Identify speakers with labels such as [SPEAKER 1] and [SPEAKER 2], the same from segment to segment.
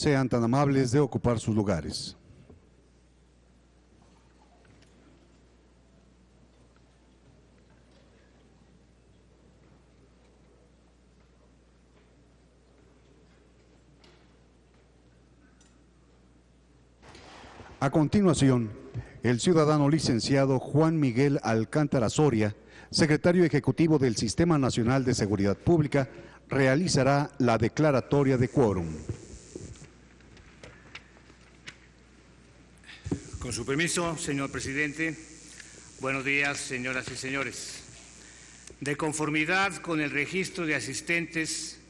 [SPEAKER 1] sean tan amables de ocupar sus lugares. A continuación, el ciudadano licenciado Juan Miguel Alcántara Soria, secretario ejecutivo del Sistema Nacional de Seguridad Pública, realizará la declaratoria de quórum.
[SPEAKER 2] Con su permiso, señor presidente, buenos días, señoras y señores. De conformidad con el registro de asistentes,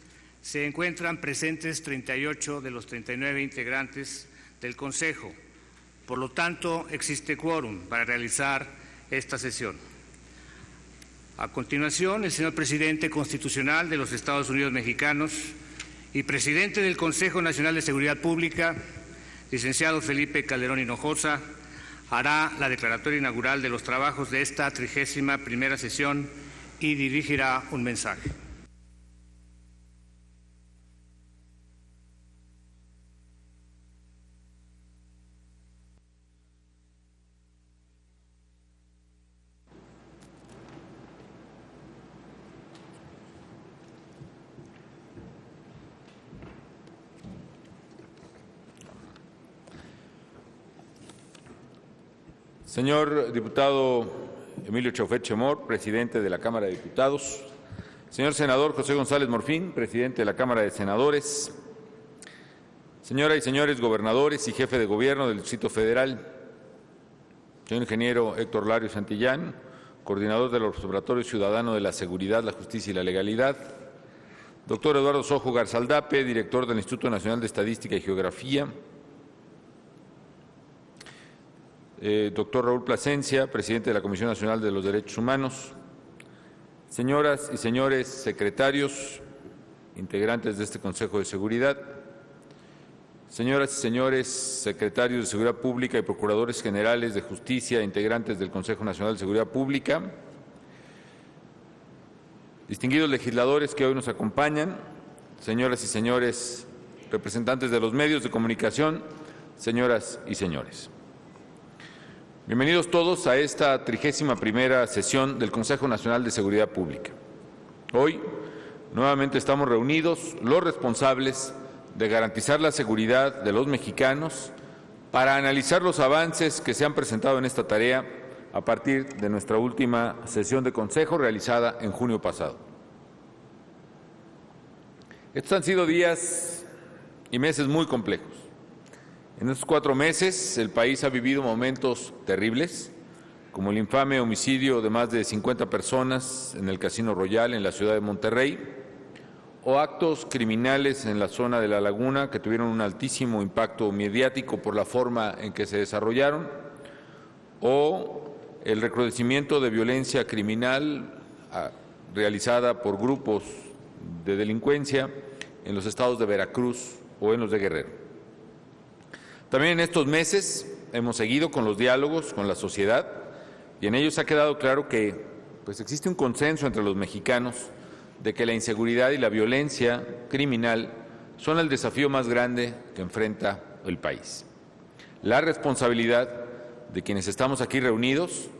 [SPEAKER 2] se encuentran presentes 38 de los 39 integrantes del Consejo. Por lo tanto, existe quórum para realizar esta sesión. A continuación, el señor presidente constitucional de los Estados Unidos mexicanos y presidente del Consejo Nacional de Seguridad Pública, licenciado Felipe Calderón Hinojosa, hará la declaratoria inaugural de los trabajos de esta 31ª sesión y dirigirá un mensaje.
[SPEAKER 3] Señor diputado Emilio Chauffet Chemor, presidente de la Cámara de Diputados. Señor senador José González Morfín, presidente de la Cámara de Senadores. Señoras y señores gobernadores y jefe de gobierno del Distrito Federal. Señor ingeniero Héctor Lario Santillán, coordinador del Observatorio Ciudadano de la Seguridad, la Justicia y la Legalidad. Doctor Eduardo Sojo Garzaldape, director del Instituto Nacional de Estadística y Geografía. Doctor Raúl Plasencia, presidente de la Comisión Nacional de los Derechos Humanos, señoras y señores secretarios, integrantes de este Consejo de Seguridad, señoras y señores secretarios de Seguridad Pública y procuradores generales de Justicia, integrantes del Consejo Nacional de Seguridad Pública, distinguidos legisladores que hoy nos acompañan, señoras y señores representantes de los medios de comunicación, señoras y señores. Bienvenidos todos a esta 31ª sesión del Consejo Nacional de Seguridad Pública. Hoy, nuevamente estamos reunidos los responsables de garantizar la seguridad de los mexicanos para analizar los avances que se han presentado en esta tarea a partir de nuestra última sesión de Consejo realizada en junio pasado. Estos han sido días y meses muy complejos. En estos 4 meses, el país ha vivido momentos terribles, como el infame homicidio de más de 50 personas en el Casino Royal en la ciudad de Monterrey, o actos criminales en la zona de La Laguna que tuvieron un altísimo impacto mediático por la forma en que se desarrollaron, o el recrudecimiento de violencia criminal realizada por grupos de delincuencia en los estados de Veracruz o en los de Guerrero. También en estos meses hemos seguido con los diálogos con la sociedad y en ellos ha quedado claro que existe un consenso entre los mexicanos de que la inseguridad y la violencia criminal son el desafío más grande que enfrenta el país. La responsabilidad de quienes estamos aquí reunidos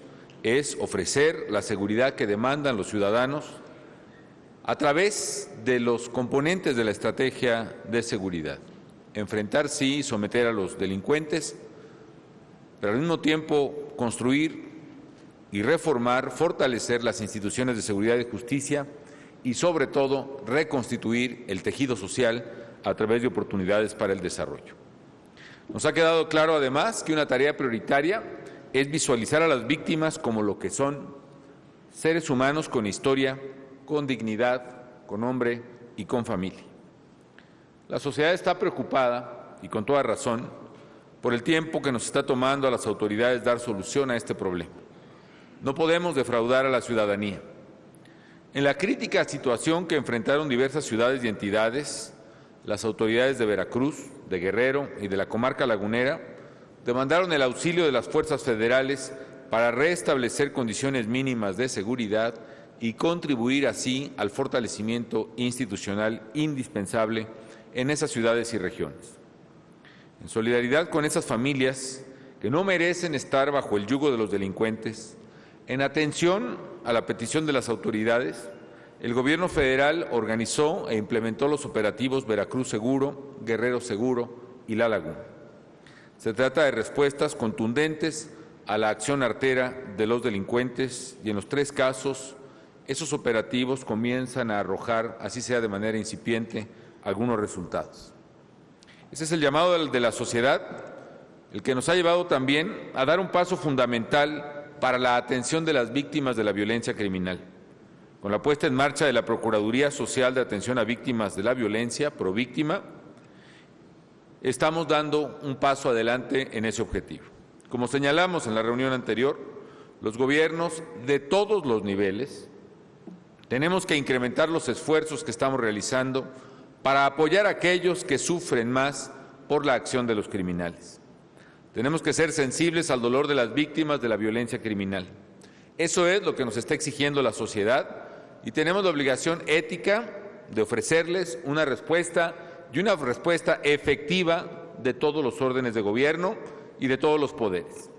[SPEAKER 3] es ofrecer la seguridad que demandan los ciudadanos a través de los componentes de la estrategia de seguridad. Enfrentar, sí, y someter a los delincuentes, pero al mismo tiempo construir y reformar, fortalecer las instituciones de seguridad y justicia y, sobre todo, reconstituir el tejido social a través de oportunidades para el desarrollo. Nos ha quedado claro, además, que una tarea prioritaria es visualizar a las víctimas como lo que son: seres humanos con historia, con dignidad, con nombre y con familia. La sociedad está preocupada, y con toda razón, por el tiempo que nos está tomando a las autoridades dar solución a este problema. No podemos defraudar a la ciudadanía. En la crítica situación que enfrentaron diversas ciudades y entidades, las autoridades de Veracruz, de Guerrero y de la comarca lagunera demandaron el auxilio de las fuerzas federales para restablecer condiciones mínimas de seguridad y contribuir así al fortalecimiento institucional indispensable en esas ciudades y regiones. en solidaridad con esas familias que no merecen estar bajo el yugo de los delincuentes, en atención a la petición de las autoridades, el Gobierno federal organizó e implementó los operativos Veracruz Seguro, Guerrero Seguro y La Laguna. Se trata de respuestas contundentes a la acción artera de los delincuentes y en los 3 casos esos operativos comienzan a arrojar, así sea de manera incipiente, algunos resultados. Ese es el llamado de la sociedad, el que nos ha llevado también a dar un paso fundamental para la atención de las víctimas de la violencia criminal. Con la puesta en marcha de la Procuraduría Social de Atención a Víctimas de la Violencia, Províctima, estamos dando un paso adelante en ese objetivo. Como señalamos en la reunión anterior, los gobiernos de todos los niveles tenemos que incrementar los esfuerzos que estamos realizando para apoyar a aquellos que sufren más por la acción de los criminales. Tenemos que ser sensibles al dolor de las víctimas de la violencia criminal. Eso es lo que nos está exigiendo la sociedad y tenemos la obligación ética de ofrecerles una respuesta y una respuesta efectiva de todos los órdenes de gobierno y de todos los poderes.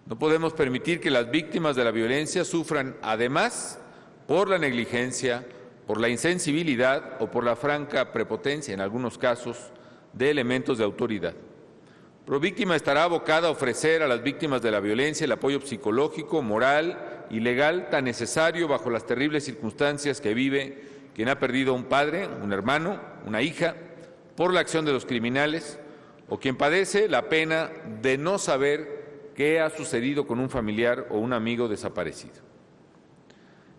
[SPEAKER 3] No podemos permitir que las víctimas de la violencia sufran, además, por la negligencia, por la insensibilidad o por la franca prepotencia, en algunos casos, de elementos de autoridad. Províctima estará abocada a ofrecer a las víctimas de la violencia el apoyo psicológico, moral y legal tan necesario bajo las terribles circunstancias que vive quien ha perdido un padre, un hermano, una hija, por la acción de los criminales, o quien padece la pena de no saber qué ha sucedido con un familiar o un amigo desaparecido.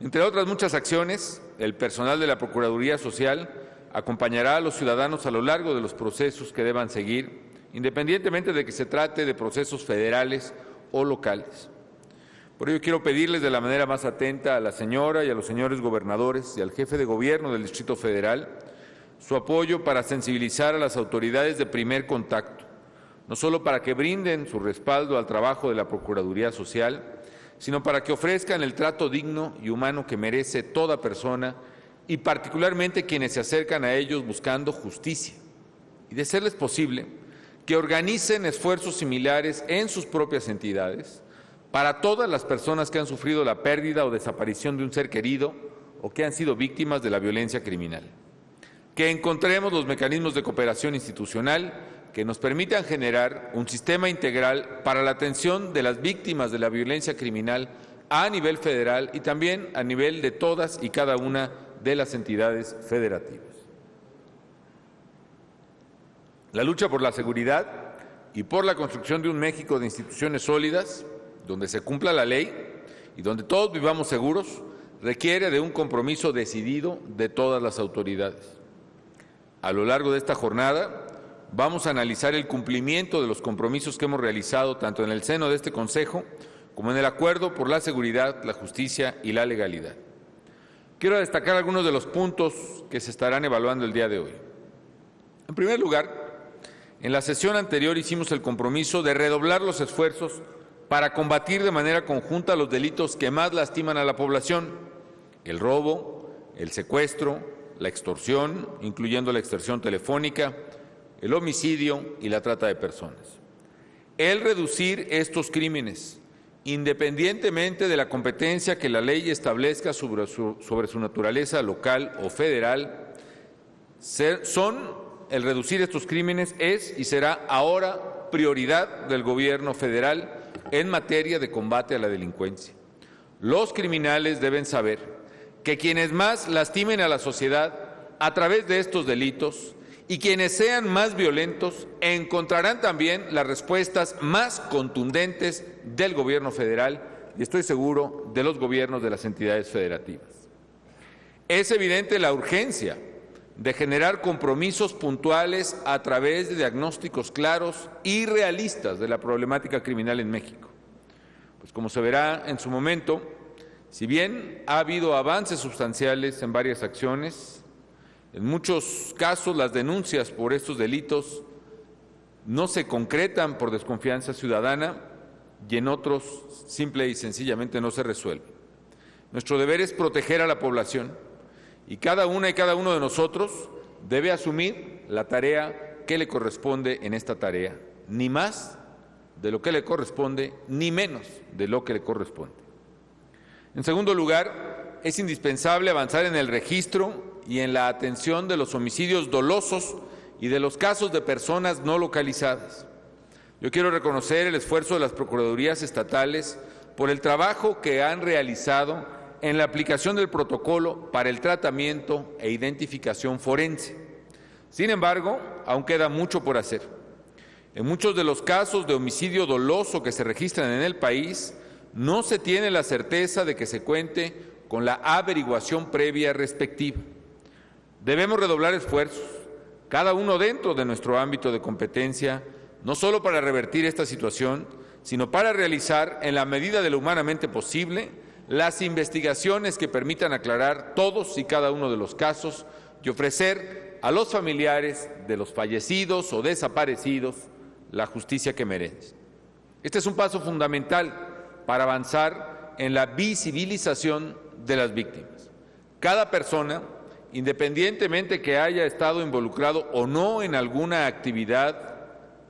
[SPEAKER 3] Entre otras muchas acciones, el personal de la Procuraduría Social acompañará a los ciudadanos a lo largo de los procesos que deban seguir, independientemente de que se trate de procesos federales o locales. Por ello quiero pedirles de la manera más atenta a la señora y a los señores gobernadores y al jefe de gobierno del Distrito Federal su apoyo para sensibilizar a las autoridades de primer contacto, no solo para que brinden su respaldo al trabajo de la Procuraduría Social, sino para que ofrezcan el trato digno y humano que merece toda persona y particularmente quienes se acercan a ellos buscando justicia, y de serles posible, que organicen esfuerzos similares en sus propias entidades para todas las personas que han sufrido la pérdida o desaparición de un ser querido o que han sido víctimas de la violencia criminal. Que encontremos los mecanismos de cooperación institucional que nos permitan generar un sistema integral para la atención de las víctimas de la violencia criminal a nivel federal y también a nivel de todas y cada una de las entidades federativas. La lucha por la seguridad y por la construcción de un México de instituciones sólidas, donde se cumpla la ley y donde todos vivamos seguros, requiere de un compromiso decidido de todas las autoridades. A lo largo de esta jornada vamos a analizar el cumplimiento de los compromisos que hemos realizado tanto en el seno de este Consejo como en el Acuerdo por la Seguridad, la Justicia y la Legalidad. Quiero destacar algunos de los puntos que se estarán evaluando el día de hoy. En primer lugar, en la sesión anterior hicimos el compromiso de redoblar los esfuerzos para combatir de manera conjunta los delitos que más lastiman a la población: el robo, el secuestro, la extorsión, incluyendo la extorsión telefónica, el homicidio y la trata de personas. El reducir estos crímenes, independientemente de la competencia que la ley establezca sobre su naturaleza local o federal, el reducir estos crímenes es y será ahora prioridad del Gobierno federal en materia de combate a la delincuencia. Los criminales deben saber que quienes más lastimen a la sociedad a través de estos delitos y quienes sean más violentos encontrarán también las respuestas más contundentes del Gobierno federal y estoy seguro de los gobiernos de las entidades federativas. Es evidente la urgencia de generar compromisos puntuales a través de diagnósticos claros y realistas de la problemática criminal en México. Pues como se verá en su momento, si bien ha habido avances sustanciales en varias acciones, en muchos casos las denuncias por estos delitos no se concretan por desconfianza ciudadana y en otros simple y sencillamente no se resuelven. Nuestro deber es proteger a la población y cada una y cada uno de nosotros debe asumir la tarea que le corresponde en esta tarea, ni más de lo que le corresponde, ni menos de lo que le corresponde. En segundo lugar, es indispensable avanzar en el registro y en la atención de los homicidios dolosos y de los casos de personas no localizadas. Yo quiero reconocer el esfuerzo de las procuradurías estatales por el trabajo que han realizado en la aplicación del protocolo para el tratamiento e identificación forense. Sin embargo, aún queda mucho por hacer. En muchos de los casos de homicidio doloso que se registran en el país, no se tiene la certeza de que se cuente con la averiguación previa respectiva. Debemos redoblar esfuerzos, cada uno dentro de nuestro ámbito de competencia, no solo para revertir esta situación, sino para realizar, en la medida de lo humanamente posible, las investigaciones que permitan aclarar todos y cada uno de los casos y ofrecer a los familiares de los fallecidos o desaparecidos la justicia que merecen. Este es un paso fundamental para avanzar en la visibilización de las víctimas. Cada persona, independientemente que haya estado involucrado o no en alguna actividad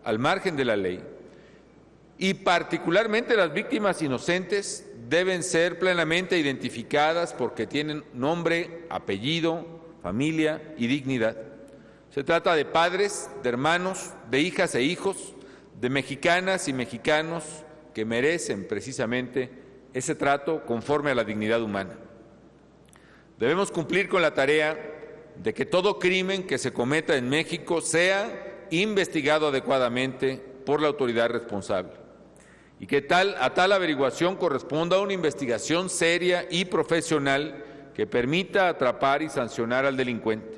[SPEAKER 3] al margen de la ley, y particularmente las víctimas inocentes, deben ser plenamente identificadas porque tienen nombre, apellido, familia y dignidad. Se trata de padres, de hermanos, de hijas e hijos, de mexicanas y mexicanos que merecen precisamente ese trato conforme a la dignidad humana. Debemos cumplir con la tarea de que todo crimen que se cometa en México sea investigado adecuadamente por la autoridad responsable y que a tal averiguación corresponda una investigación seria y profesional que permita atrapar y sancionar al delincuente.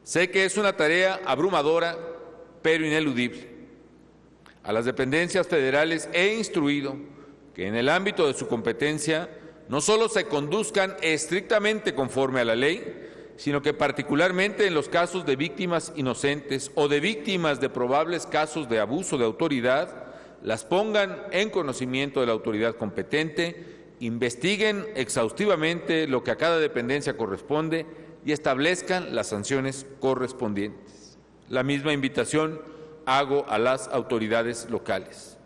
[SPEAKER 3] Sé que es una tarea abrumadora, pero ineludible. A las dependencias federales he instruido que en el ámbito de su competencia no solo se conduzcan estrictamente conforme a la ley, sino que particularmente en los casos de víctimas inocentes o de víctimas de probables casos de abuso de autoridad, las pongan en conocimiento de la autoridad competente, investiguen exhaustivamente lo que a cada dependencia corresponde y establezcan las sanciones correspondientes. La misma invitación hago a las autoridades locales,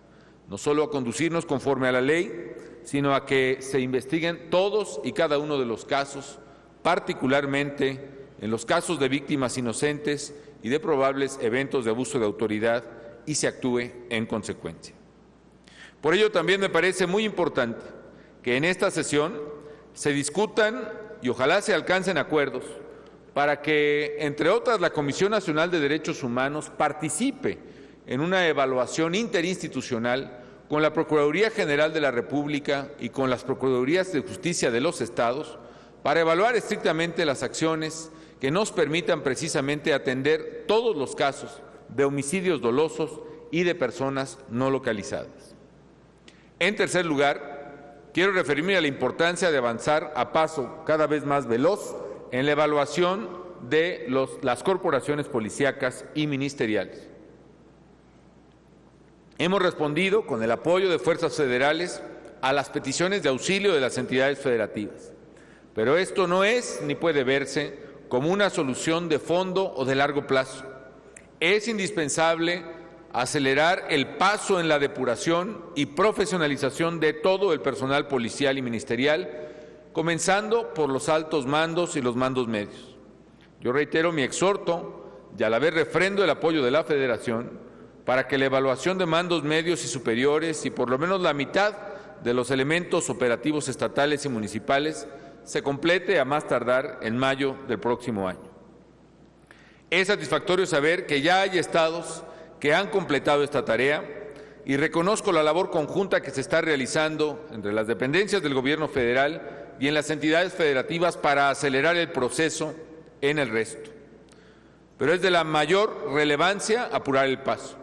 [SPEAKER 3] no solo a conducirnos conforme a la ley, sino a que se investiguen todos y cada uno de los casos, particularmente en los casos de víctimas inocentes y de probables eventos de abuso de autoridad, y se actúe en consecuencia. Por ello, también me parece muy importante que en esta sesión se discutan y ojalá se alcancen acuerdos para que, entre otras, la Comisión Nacional de Derechos Humanos participe en una evaluación interinstitucional con la Procuraduría General de la República y con las Procuradurías de Justicia de los estados para evaluar estrictamente las acciones que nos permitan precisamente atender todos los casos de homicidios dolosos y de personas no localizadas. En tercer lugar, quiero referirme a la importancia de avanzar a paso cada vez más veloz en la evaluación de las corporaciones policíacas y ministeriales. Hemos respondido con el apoyo de fuerzas federales a las peticiones de auxilio de las entidades federativas, pero esto no es ni puede verse como una solución de fondo o de largo plazo. Es indispensable acelerar el paso en la depuración y profesionalización de todo el personal policial y ministerial, comenzando por los altos mandos y los mandos medios. Yo reitero mi exhorto y a la vez refrendo el apoyo de la Federación para que la evaluación de mandos medios y superiores y por lo menos la mitad de los elementos operativos estatales y municipales se complete a más tardar en mayo del próximo año. Es satisfactorio saber que ya hay estados que han completado esta tarea y reconozco la labor conjunta que se está realizando entre las dependencias del Gobierno federal y en las entidades federativas para acelerar el proceso en el resto. Pero es de la mayor relevancia apurar el paso.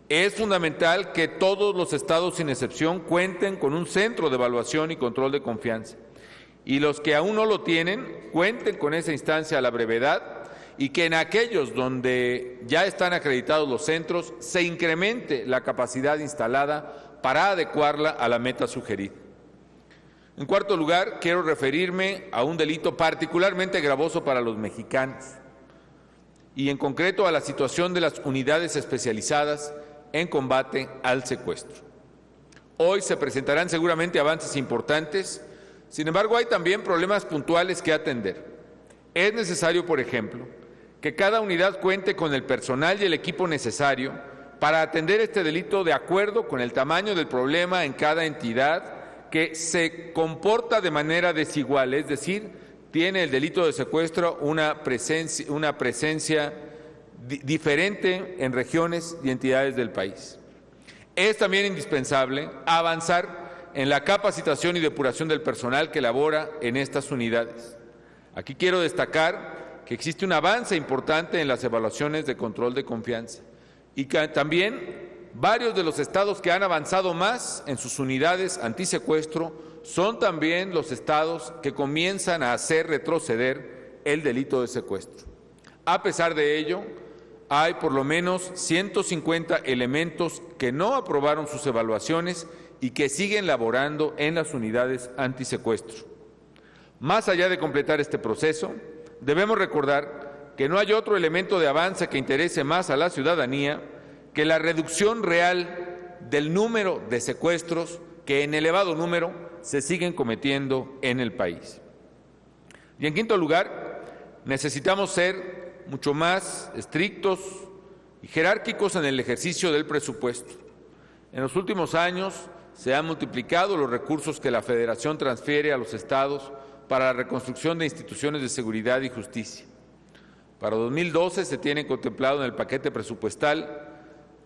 [SPEAKER 3] Es fundamental que todos los estados sin excepción cuenten con un centro de evaluación y control de confianza y los que aún no lo tienen cuenten con esa instancia a la brevedad y que en aquellos donde ya están acreditados los centros se incremente la capacidad instalada para adecuarla a la meta sugerida. En cuarto lugar, quiero referirme a un delito particularmente gravoso para los mexicanos y en concreto a la situación de las unidades especializadas en combate al secuestro. Hoy se presentarán seguramente avances importantes, sin embargo hay también problemas puntuales que atender. Es necesario, por ejemplo, que cada unidad cuente con el personal y el equipo necesario para atender este delito de acuerdo con el tamaño del problema en cada entidad, que se comporta de manera desigual, es decir, tiene el delito de secuestro una presencia diferente en regiones y entidades del país. Es también indispensable avanzar en la capacitación y depuración del personal que labora en estas unidades. Aquí quiero destacar que existe un avance importante en las evaluaciones de control de confianza y que también varios de los estados que han avanzado más en sus unidades antisecuestro son también los estados que comienzan a hacer retroceder el delito de secuestro. A pesar de ello, hay por lo menos 150 elementos que no aprobaron sus evaluaciones y que siguen laborando en las unidades antisecuestro. Más allá de completar este proceso, debemos recordar que no hay otro elemento de avance que interese más a la ciudadanía que la reducción real del número de secuestros que en elevado número se siguen cometiendo en el país. Y en quinto lugar, necesitamos ser mucho más estrictos y jerárquicos en el ejercicio del presupuesto. En los últimos años se han multiplicado los recursos que la Federación transfiere a los estados para la reconstrucción de instituciones de seguridad y justicia. Para 2012 se tiene contemplado en el paquete presupuestal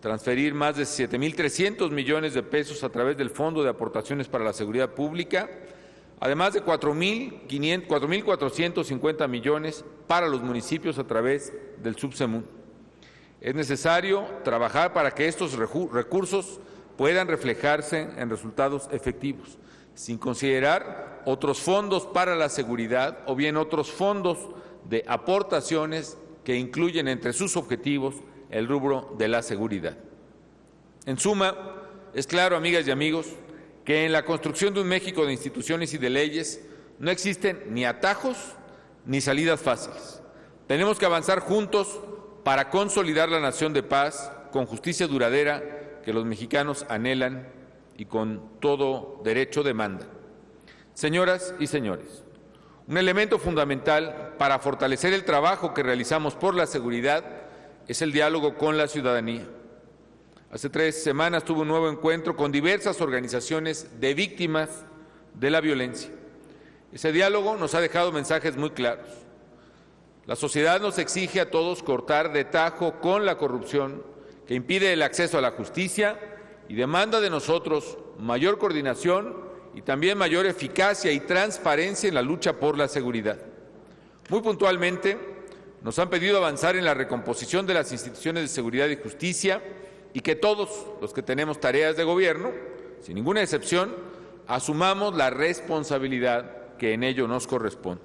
[SPEAKER 3] transferir más de 7.300 millones de pesos a través del Fondo de Aportaciones para la Seguridad Pública, además de 4.450 millones para los municipios a través del Subsemun. Es necesario trabajar para que estos recursos puedan reflejarse en resultados efectivos, sin considerar otros fondos para la seguridad o bien otros fondos de aportaciones que incluyen entre sus objetivos el rubro de la seguridad. En suma, es claro, amigas y amigos, que en la construcción de un México de instituciones y de leyes no existen ni atajos ni salidas fáciles. Tenemos que avanzar juntos para consolidar la nación de paz con justicia duradera que los mexicanos anhelan y con todo derecho demandan. Señoras y señores, un elemento fundamental para fortalecer el trabajo que realizamos por la seguridad es el diálogo con la ciudadanía. Hace 3 semanas tuve un nuevo encuentro con diversas organizaciones de víctimas de la violencia. Ese diálogo nos ha dejado mensajes muy claros. La sociedad nos exige a todos cortar de tajo con la corrupción que impide el acceso a la justicia y demanda de nosotros mayor coordinación y también mayor eficacia y transparencia en la lucha por la seguridad. Muy puntualmente, nos han pedido avanzar en la recomposición de las instituciones de seguridad y justicia y que todos los que tenemos tareas de gobierno, sin ninguna excepción, asumamos la responsabilidad que en ello nos corresponde.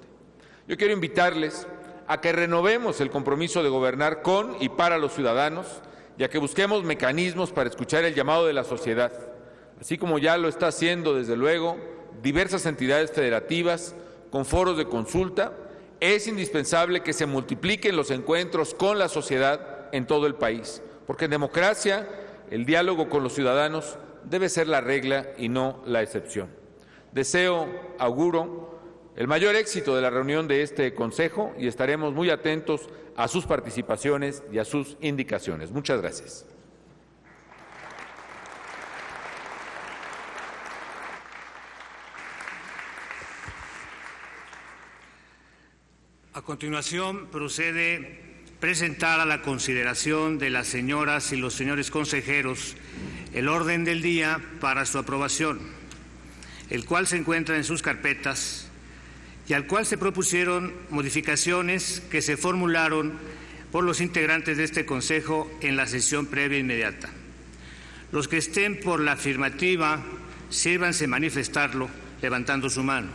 [SPEAKER 3] Yo quiero invitarles a que renovemos el compromiso de gobernar con y para los ciudadanos y a que busquemos mecanismos para escuchar el llamado de la sociedad, así como ya lo está haciendo, desde luego, diversas entidades federativas con foros de consulta. Es indispensable que se multipliquen los encuentros con la sociedad en todo el país, porque en democracia el diálogo con los ciudadanos debe ser la regla y no la excepción. Auguro el mayor éxito de la reunión de este Consejo y estaremos muy atentos a sus participaciones y a sus indicaciones. Muchas gracias.
[SPEAKER 2] A continuación, procede presentar a la consideración de las señoras y los señores consejeros el orden del día para su aprobación, el cual se encuentra en sus carpetas y al cual se propusieron modificaciones que se formularon por los integrantes de este Consejo en la sesión previa inmediata. Los que estén por la afirmativa, sírvanse manifestarlo levantando su mano.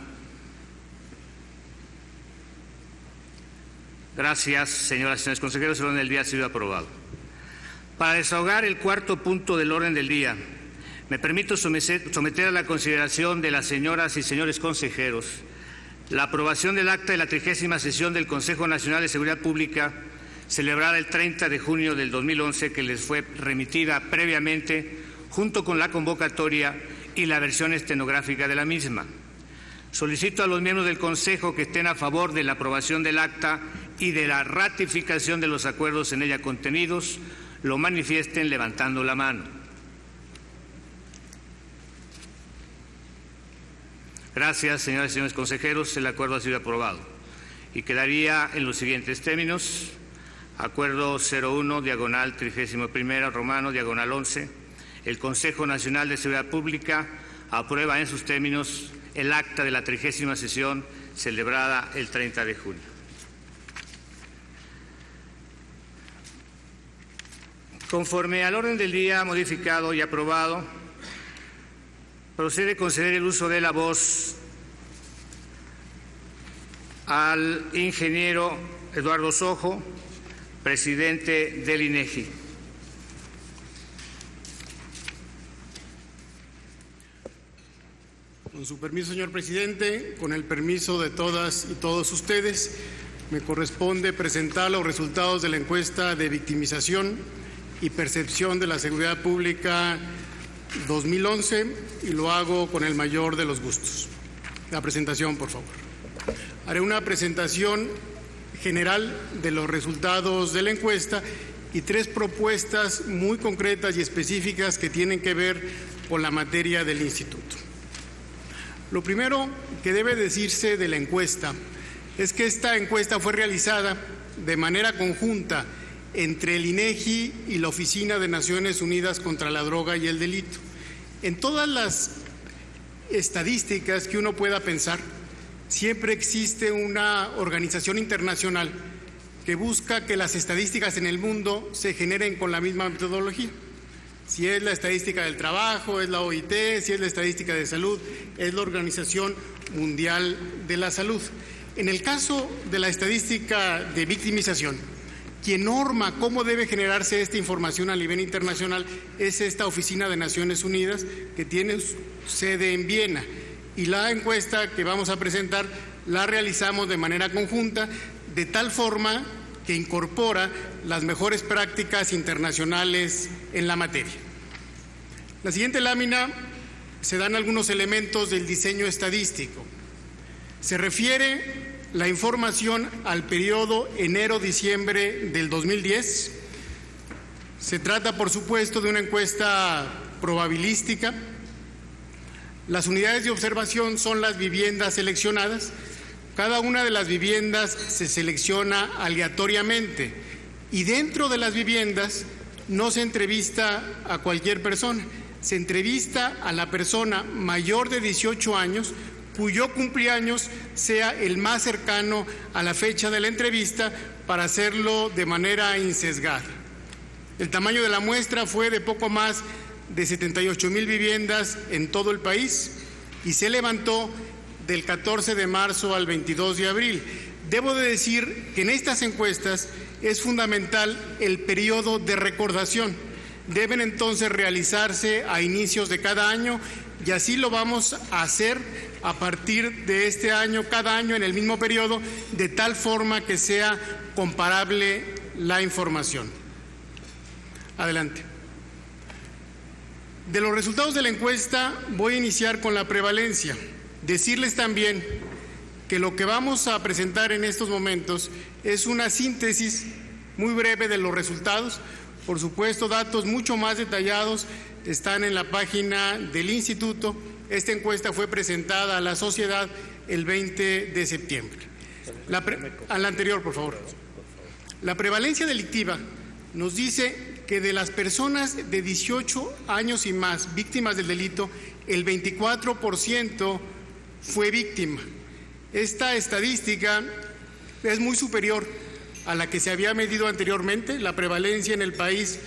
[SPEAKER 2] Gracias, señoras y señores consejeros. El orden del día ha sido aprobado. Para desahogar el cuarto punto del orden del día, me permito someter a la consideración de las señoras y señores consejeros la aprobación del acta de la 30ª sesión del Consejo Nacional de Seguridad Pública celebrada el 30 de junio del 2011, que les fue remitida previamente junto con la convocatoria y la versión estenográfica de la misma. Solicito a los miembros del Consejo que estén a favor de la aprobación del acta y de la ratificación de los acuerdos en ella contenidos, lo manifiesten levantando la mano. Gracias, señoras y señores consejeros. El acuerdo ha sido aprobado y quedaría en los siguientes términos. Acuerdo 01, diagonal 31, romano, diagonal 11. El Consejo Nacional de Seguridad Pública aprueba en sus términos el acta de la 30ª sesión celebrada el 30 de junio. Conforme al orden del día modificado y aprobado, procede a conceder el uso de la voz al ingeniero Eduardo Sojo, presidente del INEGI.
[SPEAKER 4] Con su permiso, señor presidente, con el permiso de todas y todos ustedes, me corresponde presentar los resultados de la encuesta de victimización y percepción de la seguridad pública 2011 y lo hago con el mayor de los gustos. La presentación, por favor. Haré una presentación general de los resultados de la encuesta y 3 propuestas muy concretas y específicas que tienen que ver con la materia del instituto. Lo primero que debe decirse de la encuesta es que esta encuesta fue realizada de manera conjunta entre el INEGI y la Oficina de Naciones Unidas contra la Droga y el Delito. En todas las estadísticas que uno pueda pensar, siempre existe una organización internacional que busca que las estadísticas en el mundo se generen con la misma metodología. Si es la estadística del trabajo, es la OIT, si es la estadística de salud, es la Organización Mundial de la Salud. En el caso de la estadística de victimización, quien norma cómo debe generarse esta información a nivel internacional es esta Oficina de Naciones Unidas, que tiene sede en Viena. Y la encuesta que vamos a presentar la realizamos de manera conjunta, de tal forma que incorpora las mejores prácticas internacionales en la materia. La siguiente lámina se dan algunos elementos del diseño estadístico. Se refiere la información al periodo enero-diciembre del 2010. Se trata, por supuesto, de una encuesta probabilística. Las unidades de observación son las viviendas seleccionadas. Cada una de las viviendas se selecciona aleatoriamente y dentro de las viviendas no se entrevista a cualquier persona, se entrevista a la persona mayor de 18 años cuyo cumpleaños sea el más cercano a la fecha de la entrevista para hacerlo de manera insesgada. El tamaño de la muestra fue de poco más de 78,000 viviendas en todo el país y se levantó del 14 de marzo al 22 de abril. Debo de decir que en estas encuestas es fundamental el periodo de recordación. Deben entonces realizarse a inicios de cada año y así lo vamos a hacer a partir de este año, cada año en el mismo periodo, de tal forma que sea comparable la información. Adelante. De los resultados de la encuesta voy a iniciar con la prevalencia. Decirles también que lo que vamos a presentar en estos momentos es una síntesis muy breve de los resultados. Por supuesto, datos mucho más detallados están en la página del instituto. Esta encuesta fue presentada a la sociedad el 20 de septiembre. A la anterior, por favor. La prevalencia delictiva nos dice que de las personas de 18 años y más víctimas del delito, el 24% fue víctima. Esta estadística es muy superior a la que se había medido anteriormente. La prevalencia en el país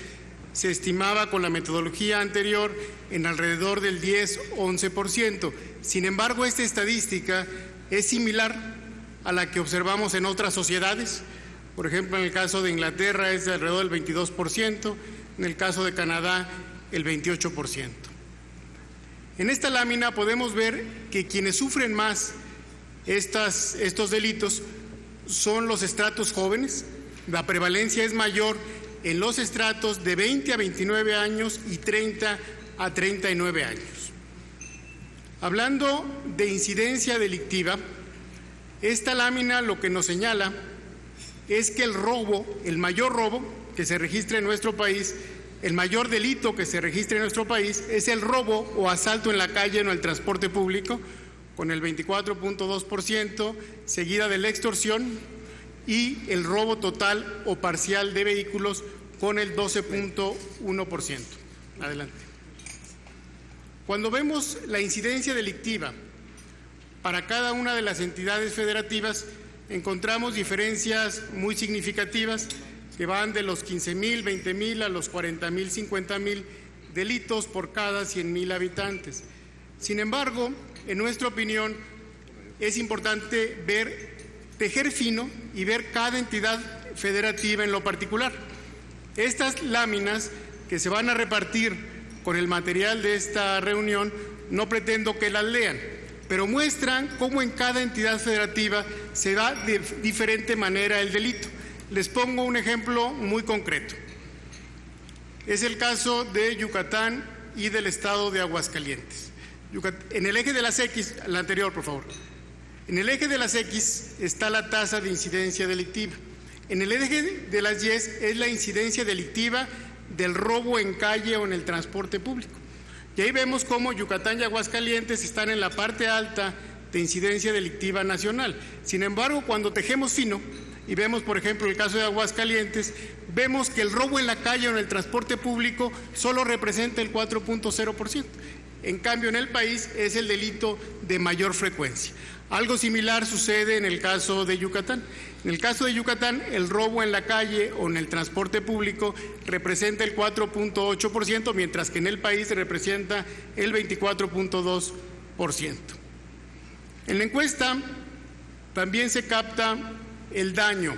[SPEAKER 4] se estimaba con la metodología anterior en alrededor del 10-11%. Sin embargo, esta estadística es similar a la que observamos en otras sociedades. Por ejemplo, en el caso de Inglaterra es de alrededor del 22%, en el caso de Canadá el 28%. En esta lámina podemos ver que quienes sufren más estos delitos son los estratos jóvenes. La prevalencia es mayor en los estratos de 20 a 29 años y 30 a 39 años. Hablando de incidencia delictiva, esta lámina lo que nos señala es que el robo, el mayor robo que se registra en nuestro país, el mayor delito que se registra en nuestro país es el robo o asalto en la calle o en el transporte público, con el 24.2%, seguida de la extorsión y el robo total o parcial de vehículos con el 12.1%. Adelante. Cuando vemos la incidencia delictiva para cada una de las entidades federativas, encontramos diferencias muy significativas que van de los 15,000, 20,000 a los 40,000, 50,000 delitos por cada 100,000 habitantes. Sin embargo, en nuestra opinión, es importante tejer fino y ver cada entidad federativa en lo particular. Estas láminas que se van a repartir con el material de esta reunión, no pretendo que las lean, pero muestran cómo en cada entidad federativa se da de diferente manera el delito. Les pongo un ejemplo muy concreto. Es el caso de Yucatán y del estado de Aguascalientes. En el eje de las X, la anterior, por favor. En el eje de las X está la tasa de incidencia delictiva. En el eje de las Y es la incidencia delictiva del robo en calle o en el transporte público. Y ahí vemos cómo Yucatán y Aguascalientes están en la parte alta de incidencia delictiva nacional. Sin embargo, cuando tejemos fino y vemos, por ejemplo, el caso de Aguascalientes, vemos que el robo en la calle o en el transporte público solo representa el 4.0%. En cambio, en el país es el delito de mayor frecuencia. Algo similar sucede en el caso de Yucatán. En el caso de Yucatán, el robo en la calle o en el transporte público representa el 4.8%, mientras que en el país representa el 24.2%. En la encuesta también se capta el daño.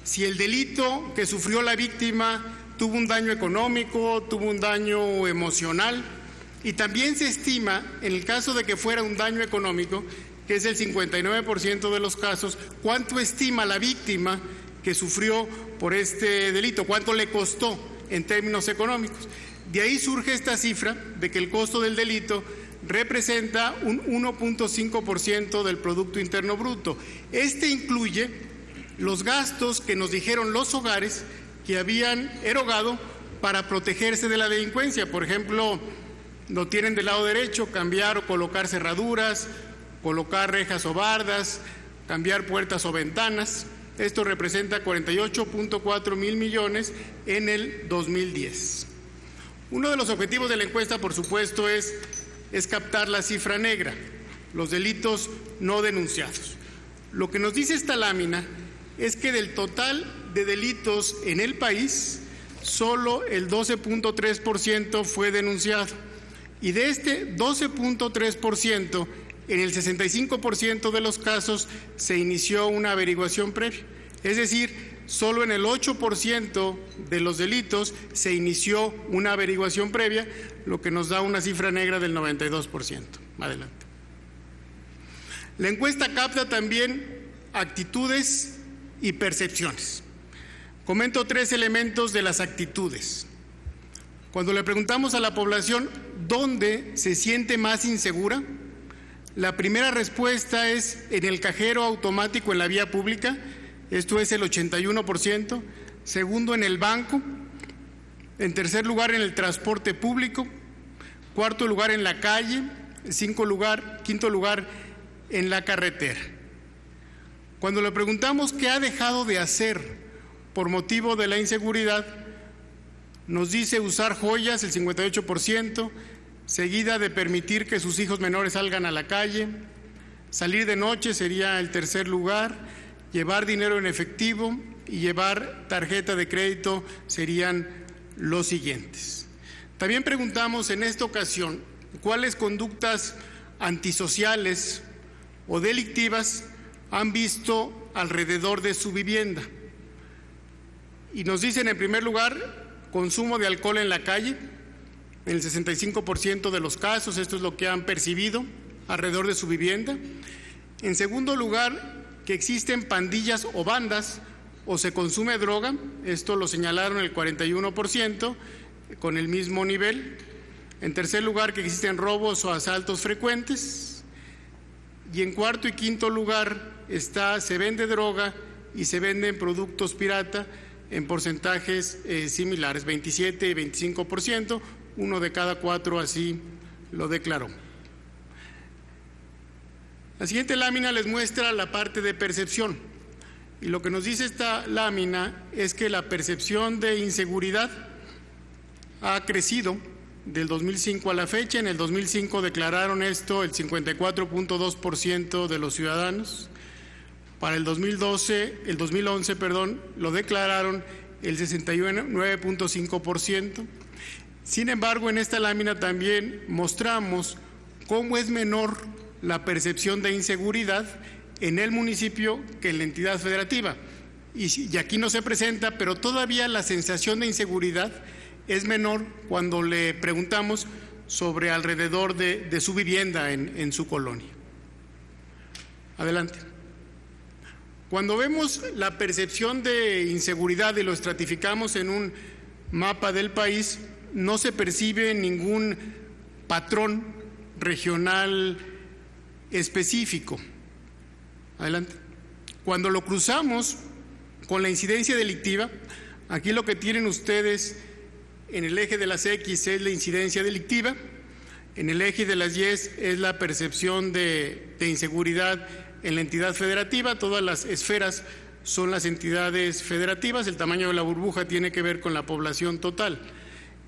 [SPEAKER 4] Si el delito que sufrió la víctima tuvo un daño económico, tuvo un daño emocional, y también se estima, en el caso de que fuera un daño económico, que es el 59% de los casos, cuánto estima la víctima que sufrió por este delito, cuánto le costó en términos económicos. De ahí surge esta cifra de que el costo del delito representa un 1.5% del Producto Interno Bruto. Este incluye los gastos que nos dijeron los hogares que habían erogado para protegerse de la delincuencia. Por ejemplo, lo tienen del lado derecho, cambiar o colocar cerraduras, colocar rejas o bardas, cambiar puertas o ventanas. Esto representa 48.4 mil millones en el 2010. Uno de los objetivos de la encuesta, por supuesto, es captar la cifra negra, los delitos no denunciados. Lo que nos dice esta lámina es que del total de delitos en el país, solo el 12.3% fue denunciado. Y de este 12.3%, en el 65% de los casos se inició una averiguación previa. Es decir, solo en el 8% de los delitos se inició una averiguación previa, lo que nos da una cifra negra del 92%. Adelante. La encuesta capta también actitudes y percepciones. Comento 3 elementos de las actitudes. Cuando le preguntamos a la población dónde se siente más insegura, la primera respuesta es en el cajero automático en la vía pública, esto es el 81%, segundo en el banco, en tercer lugar en el transporte público, cuarto lugar en la calle, quinto lugar en la carretera. Cuando le preguntamos qué ha dejado de hacer por motivo de la inseguridad, nos dice usar joyas, el 58%, seguida de permitir que sus hijos menores salgan a la calle, salir de noche sería el tercer lugar, llevar dinero en efectivo y llevar tarjeta de crédito serían los siguientes. También preguntamos en esta ocasión cuáles conductas antisociales o delictivas han visto alrededor de su vivienda. Y nos dicen en primer lugar, consumo de alcohol en la calle, en el 65% de los casos, esto es lo que han percibido alrededor de su vivienda. En segundo lugar, que existen pandillas o bandas o se consume droga, esto lo señalaron el 41%, con el mismo nivel. En tercer lugar, que existen robos o asaltos frecuentes. Y en cuarto y quinto lugar se vende droga y se venden productos pirata en porcentajes similares, 27 y 25%, 1 de cada 4 así lo declaró. La siguiente lámina les muestra la parte de percepción. Y lo que nos dice esta lámina es que la percepción de inseguridad ha crecido del 2005 a la fecha. En el 2005 declararon esto el 54.2% de los ciudadanos. Para el 2011, lo declararon el 69.5%. Sin embargo, en esta lámina también mostramos cómo es menor la percepción de inseguridad en el municipio que en la entidad federativa. Y aquí no se presenta, pero todavía la sensación de inseguridad es menor cuando le preguntamos sobre alrededor de su vivienda en su colonia. Adelante. Cuando vemos la percepción de inseguridad y lo estratificamos en un mapa del país, no se percibe ningún patrón regional específico. Adelante. Cuando lo cruzamos con la incidencia delictiva, aquí lo que tienen ustedes en el eje de las X es la incidencia delictiva, en el eje de las Y es la percepción de inseguridad en la entidad federativa. Todas las esferas son las entidades federativas, el tamaño de la burbuja tiene que ver con la población total.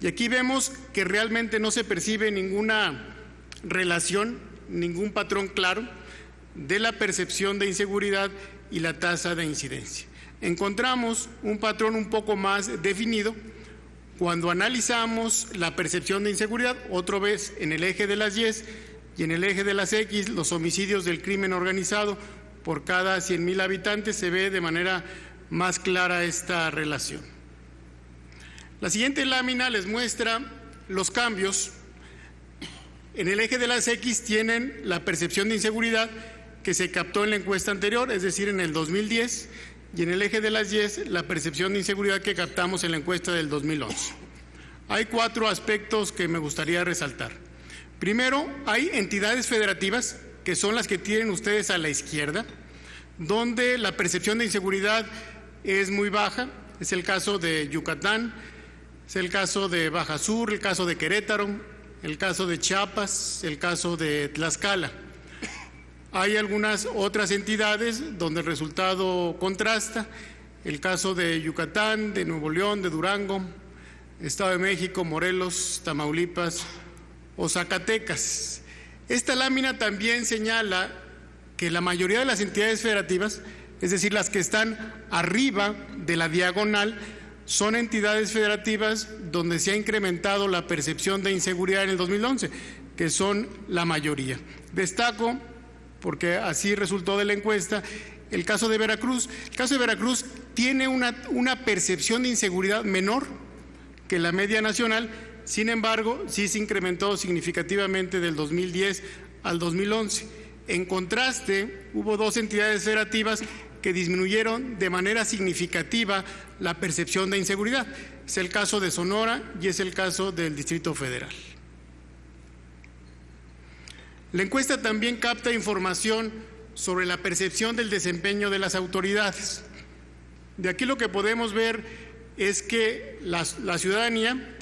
[SPEAKER 4] Y aquí vemos que realmente no se percibe ninguna relación, ningún patrón claro de la percepción de inseguridad y la tasa de incidencia. Encontramos un patrón un poco más definido cuando analizamos la percepción de inseguridad, otra vez en el eje de las Y y en el eje de las X, los homicidios del crimen organizado por cada 100.000 habitantes, se ve de manera más clara esta relación. La siguiente lámina les muestra los cambios. En el eje de las X tienen la percepción de inseguridad que se captó en la encuesta anterior, es decir, en el 2010, y en el eje de las Y la percepción de inseguridad que captamos en la encuesta del 2011. Hay 4 aspectos que me gustaría resaltar. Primero, hay entidades federativas, que son las que tienen ustedes a la izquierda, donde la percepción de inseguridad es muy baja. Es el caso de Yucatán, es el caso de Baja Sur, el caso de Querétaro, el caso de Chiapas, el caso de Tlaxcala. Hay algunas otras entidades donde el resultado contrasta, el caso de Yucatán, de Nuevo León, de Durango, Estado de México, Morelos, Tamaulipas o Zacatecas. Esta lámina también señala que la mayoría de las entidades federativas, es decir, las que están arriba de la diagonal, son entidades federativas donde se ha incrementado la percepción de inseguridad en el 2011, que son la mayoría. Destaco, porque así resultó de la encuesta, el caso de Veracruz. El caso de Veracruz tiene una percepción de inseguridad menor que la media nacional. Sin embargo, sí se incrementó significativamente del 2010 al 2011. En contraste, hubo 2 entidades federativas que disminuyeron de manera significativa la percepción de inseguridad. Es el caso de Sonora y es el caso del Distrito Federal. La encuesta también capta información sobre la percepción del desempeño de las autoridades. De aquí lo que podemos ver es que la ciudadanía,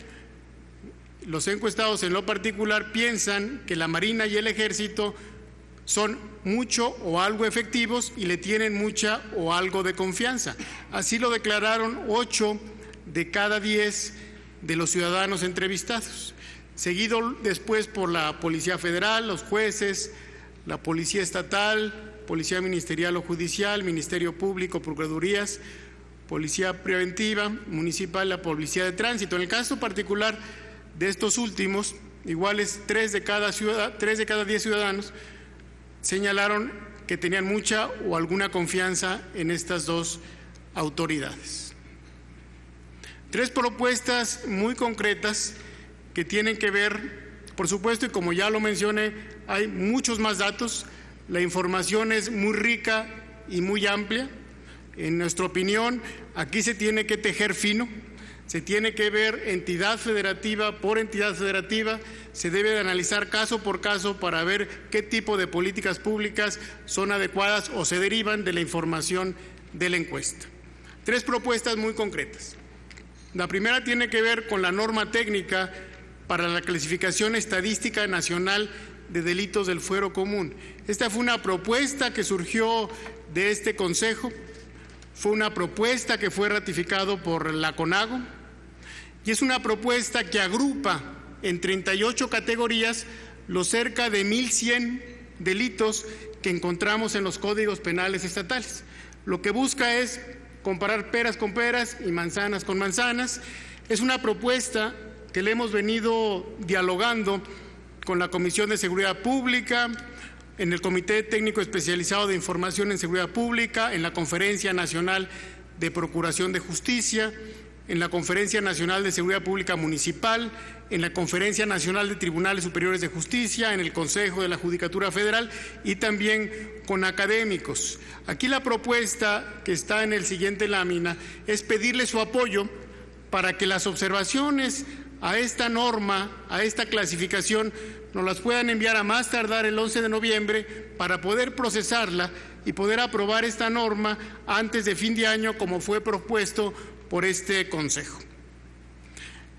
[SPEAKER 4] los encuestados en lo particular, piensan que la Marina y el Ejército son mucho o algo efectivos y le tienen mucha o algo de confianza. Así lo declararon 8 de cada 10 de los ciudadanos entrevistados, seguido después por la Policía Federal, los jueces, la Policía Estatal, Policía Ministerial o Judicial, Ministerio Público, Procuradurías, Policía Preventiva, Municipal, la Policía de Tránsito. En el caso particular de estos últimos, iguales 3 de cada 10 ciudadanos señalaron que tenían mucha o alguna confianza en estas 2 autoridades. 3 propuestas muy concretas que tienen que ver, por supuesto, y como ya lo mencioné, hay muchos más datos, la información es muy rica y muy amplia. En nuestra opinión, aquí se tiene que tejer fino, se tiene que ver entidad federativa por entidad federativa, se debe de analizar caso por caso para ver qué tipo de políticas públicas son adecuadas o se derivan de la información de la encuesta. 3 propuestas muy concretas. La primera tiene que ver con la norma técnica para la clasificación estadística nacional de delitos del fuero común. Esta fue una propuesta que surgió de este Consejo, fue una propuesta que fue ratificado por la CONAGO y es una propuesta que agrupa en 38 categorías los cerca de 1,100 delitos que encontramos en los códigos penales estatales. Lo que busca es comparar peras con peras y manzanas con manzanas. Es una propuesta que le hemos venido dialogando con la Comisión de Seguridad Pública, en el Comité Técnico Especializado de Información en Seguridad Pública, en la Conferencia Nacional de Procuración de Justicia, en la Conferencia Nacional de Seguridad Pública Municipal, en la Conferencia Nacional de Tribunales Superiores de Justicia, en el Consejo de la Judicatura Federal y también con académicos. Aquí la propuesta que está en el siguiente lámina es pedirle su apoyo para que las observaciones a esta norma, a esta clasificación, nos las puedan enviar a más tardar el 11 de noviembre para poder procesarla y poder aprobar esta norma antes de fin de año, como fue propuesto por este Consejo.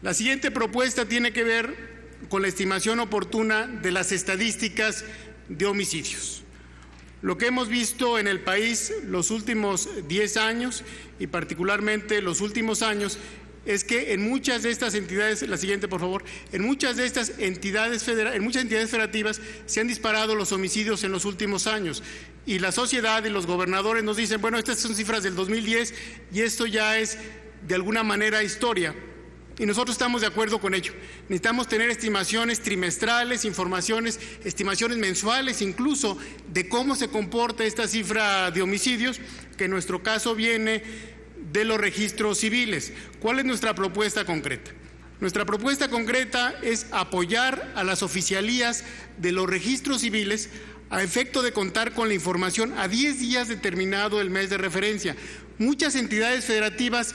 [SPEAKER 4] La siguiente propuesta tiene que ver con la estimación oportuna de las estadísticas de homicidios. Lo que hemos visto en el país los últimos 10 años y particularmente los últimos años es que en muchas de estas entidades, la siguiente por favor, en muchas de estas entidades federativas se han disparado los homicidios en los últimos años y la sociedad y los gobernadores nos dicen, bueno, estas son cifras del 2010 y esto ya es de alguna manera historia. Y nosotros estamos de acuerdo con ello. Necesitamos tener estimaciones trimestrales, estimaciones mensuales, incluso de cómo se comporta esta cifra de homicidios, que en nuestro caso viene de los registros civiles. ¿Cuál es nuestra propuesta concreta? Nuestra propuesta concreta es apoyar a las oficialías de los registros civiles a efecto de contar con la información a 10 días de terminado el mes de referencia. Muchas entidades federativas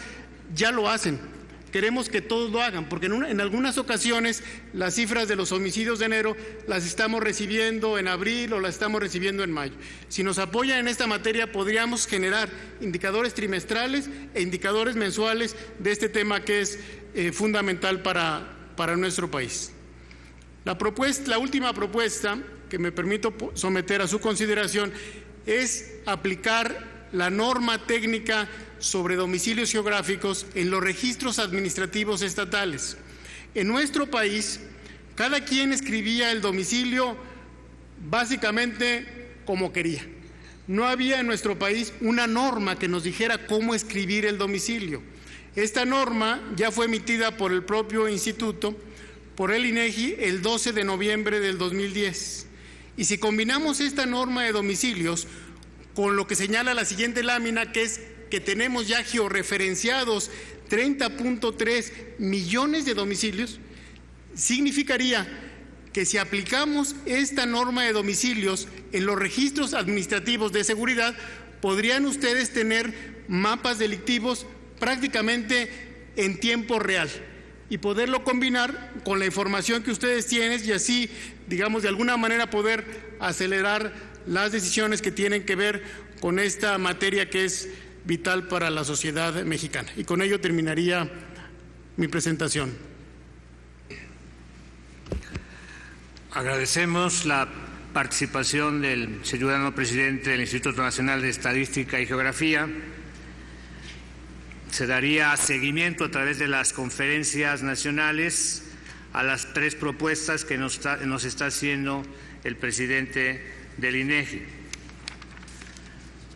[SPEAKER 4] ya lo hacen. Queremos que todos lo hagan, porque en algunas ocasiones las cifras de los homicidios de enero las estamos recibiendo en abril o las estamos recibiendo en mayo. Si nos apoyan en esta materia, podríamos generar indicadores trimestrales e indicadores mensuales de este tema que es fundamental para nuestro país. La última propuesta que me permito someter a su consideración es aplicar la norma técnica sobre domicilios geográficos en los registros administrativos estatales. En nuestro país, cada quien escribía el domicilio básicamente como quería. No había en nuestro país una norma que nos dijera cómo escribir el domicilio. Esta norma ya fue emitida por el propio instituto, por el INEGI, el 12 de noviembre del 2010. Y si combinamos esta norma de domicilios con lo que señala la siguiente lámina, que es que tenemos ya georreferenciados 30.3 millones de domicilios, significaría que si aplicamos esta norma de domicilios en los registros administrativos de seguridad, podrían ustedes tener mapas delictivos prácticamente en tiempo real y poderlo combinar con la información que ustedes tienen y así, digamos, de alguna manera poder acelerar las decisiones que tienen que ver con esta materia que es vital para la sociedad mexicana. Y con ello terminaría mi presentación.
[SPEAKER 2] Agradecemos la participación del ciudadano presidente del Instituto Nacional de Estadística y Geografía. Se daría seguimiento a través de las conferencias nacionales a las 3 propuestas que nos está haciendo el presidente del INEGI.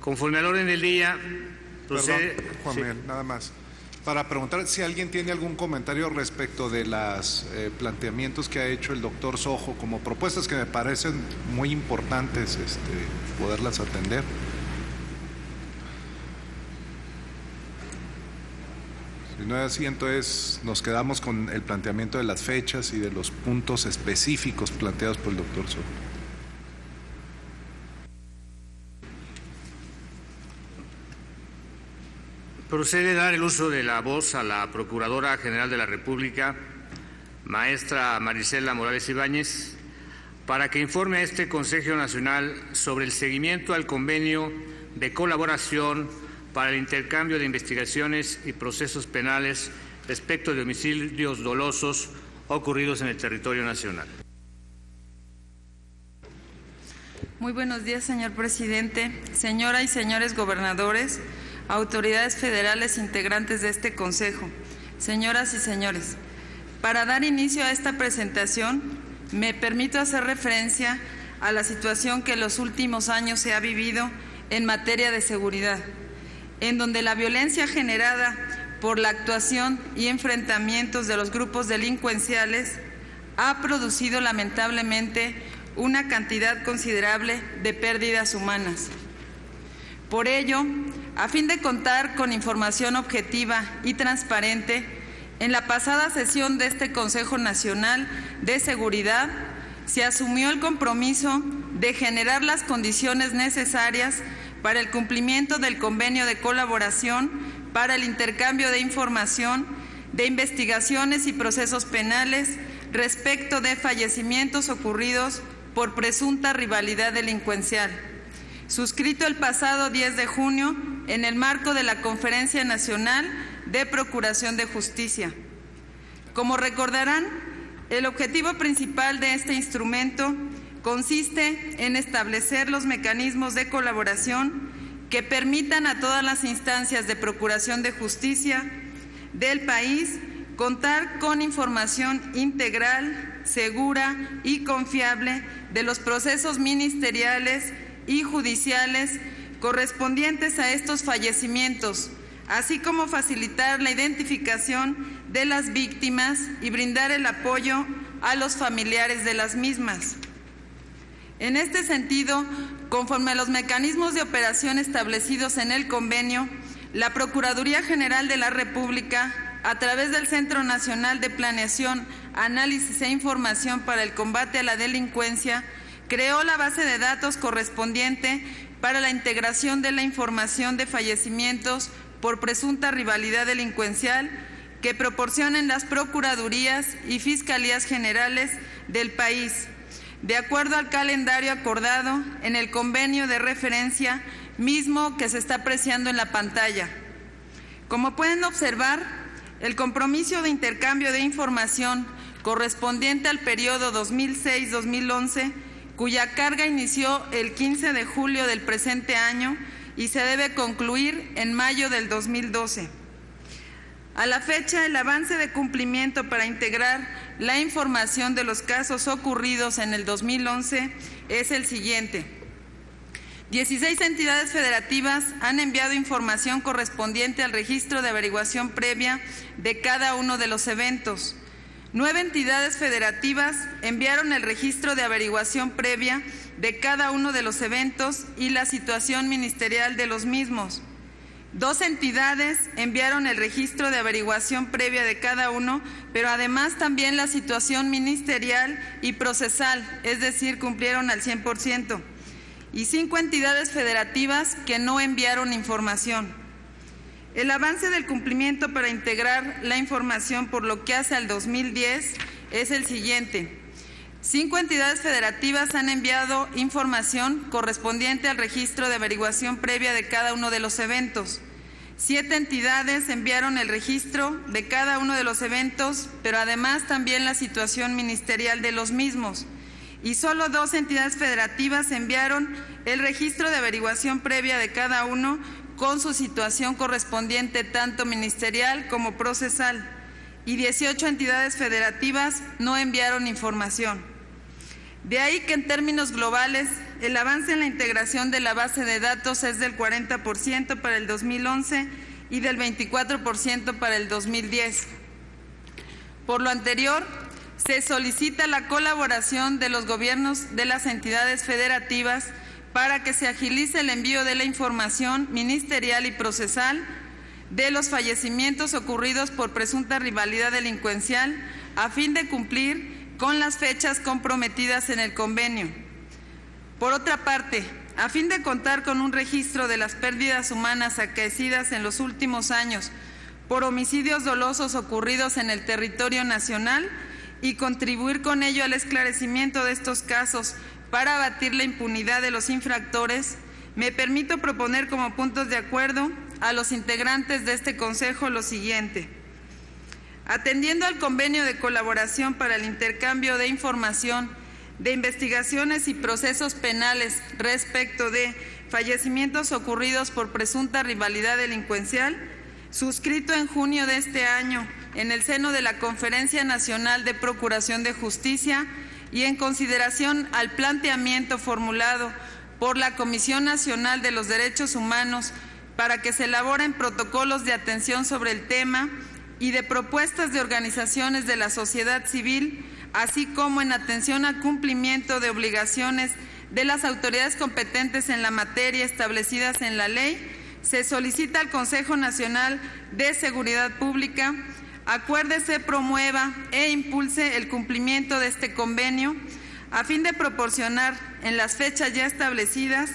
[SPEAKER 2] Conforme al orden del día, procede.
[SPEAKER 5] Perdón, Juan Miguel, nada más. Para preguntar si alguien tiene algún comentario respecto de los planteamientos que ha hecho el doctor Sojo como propuestas que me parecen muy importantes poderlas atender. Si no es así, entonces nos quedamos con el planteamiento de las fechas y de los puntos específicos planteados por el doctor Sojo.
[SPEAKER 2] Procede dar el uso de la voz a la Procuradora General de la República, maestra Marisela Morales Ibáñez, para que informe a este Consejo Nacional sobre el seguimiento al convenio de colaboración para el intercambio de investigaciones y procesos penales respecto de homicidios dolosos ocurridos en el territorio nacional.
[SPEAKER 6] Muy buenos días, señor presidente, señoras y señores gobernadores, autoridades federales integrantes de este Consejo, señoras y señores. Para dar inicio a esta presentación, me permito hacer referencia a la situación que en los últimos años se ha vivido en materia de seguridad, en donde la violencia generada por la actuación y enfrentamientos de los grupos delincuenciales ha producido lamentablemente una cantidad considerable de pérdidas humanas. Por ello, a fin de contar con información objetiva y transparente, en la pasada sesión de este Consejo Nacional de Seguridad se asumió el compromiso de generar las condiciones necesarias para el cumplimiento del convenio de colaboración para el intercambio de información, de investigaciones y procesos penales respecto de fallecimientos ocurridos por presunta rivalidad delincuencial, suscrito el pasado 10 de junio en el marco de la Conferencia Nacional de Procuración de Justicia. Como recordarán, el objetivo principal de este instrumento consiste en establecer los mecanismos de colaboración que permitan a todas las instancias de procuración de justicia del país contar con información integral, segura y confiable de los procesos ministeriales y judiciales correspondientes a estos fallecimientos, así como facilitar la identificación de las víctimas y brindar el apoyo a los familiares de las mismas. En este sentido, conforme a los mecanismos de operación establecidos en el convenio, la Procuraduría General de la República, a través del Centro Nacional de Planeación, Análisis e Información para el Combate a la Delincuencia, creó la base de datos correspondiente para la integración de la información de fallecimientos por presunta rivalidad delincuencial que proporcionen las Procuradurías y Fiscalías Generales del país, de acuerdo al calendario acordado en el convenio de referencia mismo que se está apreciando en la pantalla. Como pueden observar, el compromiso de intercambio de información correspondiente al periodo 2006-2011, cuya carga inició el 15 de julio del presente año y se debe concluir en mayo del 2012. A la fecha, el avance de cumplimiento para integrar la información de los casos ocurridos en el 2011 es el siguiente. 16 entidades federativas han enviado información correspondiente al registro de averiguación previa de cada uno de los eventos. 9 entidades federativas enviaron el registro de averiguación previa de cada uno de los eventos y la situación ministerial de los mismos. 2 entidades enviaron el registro de averiguación previa de cada uno, pero además también la situación ministerial y procesal, es decir, cumplieron al 100%. Y 5 entidades federativas que no enviaron información. El avance del cumplimiento para integrar la información por lo que hace al 2010 es el siguiente. 5 entidades federativas han enviado información correspondiente al registro de averiguación previa de cada uno de los eventos. 7 entidades enviaron el registro de cada uno de los eventos, pero además también la situación ministerial de los mismos. Y solo 2 entidades federativas enviaron el registro de averiguación previa de cada uno con su situación correspondiente tanto ministerial como procesal. Y 18 entidades federativas no enviaron información. De ahí que en términos globales, el avance en la integración de la base de datos es del 40% para el 2011 y del 24% para el 2010. Por lo anterior, se solicita la colaboración de los gobiernos de las entidades federativas para que se agilice el envío de la información ministerial y procesal de los fallecimientos ocurridos por presunta rivalidad delincuencial a fin de cumplir con las fechas comprometidas en el convenio. Por otra parte, a fin de contar con un registro de las pérdidas humanas acaecidas en los últimos años por homicidios dolosos ocurridos en el territorio nacional y contribuir con ello al esclarecimiento de estos casos para abatir la impunidad de los infractores, me permito proponer como puntos de acuerdo a los integrantes de este Consejo lo siguiente. Atendiendo al convenio de colaboración para el intercambio de información de investigaciones y procesos penales respecto de fallecimientos ocurridos por presunta rivalidad delincuencial, suscrito en junio de este año en el seno de la Conferencia Nacional de Procuración de Justicia y en consideración al planteamiento formulado por la Comisión Nacional de los Derechos Humanos para que se elaboren protocolos de atención sobre el tema y de propuestas de organizaciones de la sociedad civil, así como en atención al cumplimiento de obligaciones de las autoridades competentes en la materia establecidas en la ley, se solicita al Consejo Nacional de Seguridad Pública acuérdese, promueva e impulse el cumplimiento de este convenio a fin de proporcionar en las fechas ya establecidas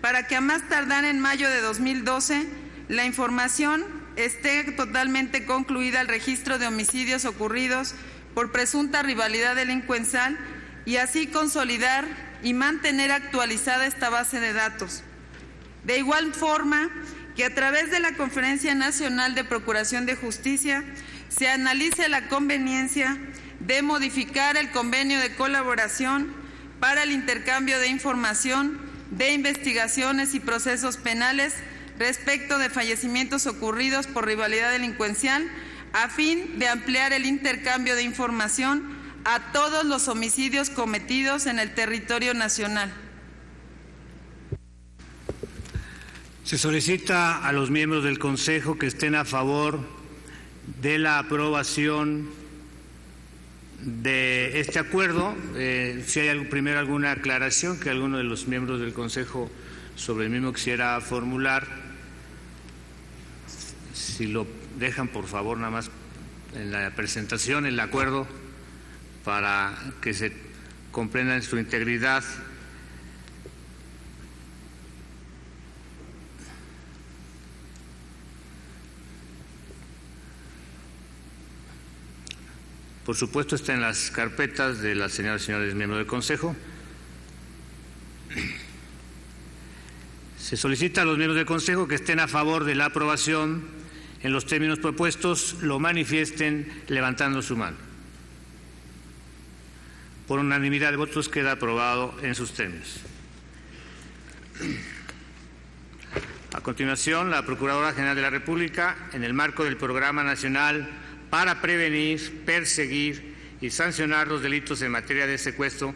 [SPEAKER 6] para que a más tardar en mayo de 2012 la información esté totalmente concluida el registro de homicidios ocurridos por presunta rivalidad delincuencial y así consolidar y mantener actualizada esta base de datos. De igual forma que a través de la Conferencia Nacional de Procuración de Justicia se analice la conveniencia de modificar el convenio de colaboración para el intercambio de información de investigaciones y procesos penales respecto de fallecimientos ocurridos por rivalidad delincuencial a fin de ampliar el intercambio de información a todos los homicidios cometidos en el territorio nacional.
[SPEAKER 2] Se solicita a los miembros del Consejo que estén a favor de la aprobación de este acuerdo. Si hay primero alguna aclaración que alguno de los miembros del Consejo sobre el mismo quisiera formular, si lo dejan por favor nada más en la presentación, el acuerdo, para que se comprenda en su integridad. Por supuesto está en las carpetas de las señoras y señores miembros del Consejo. Se solicita a los miembros del Consejo que estén a favor de la aprobación en los términos propuestos, lo manifiesten levantando su mano. Por unanimidad de votos queda aprobado en sus términos. A continuación, la Procuradora General de la República, en el marco del Programa Nacional para prevenir, perseguir y sancionar los delitos en materia de secuestro,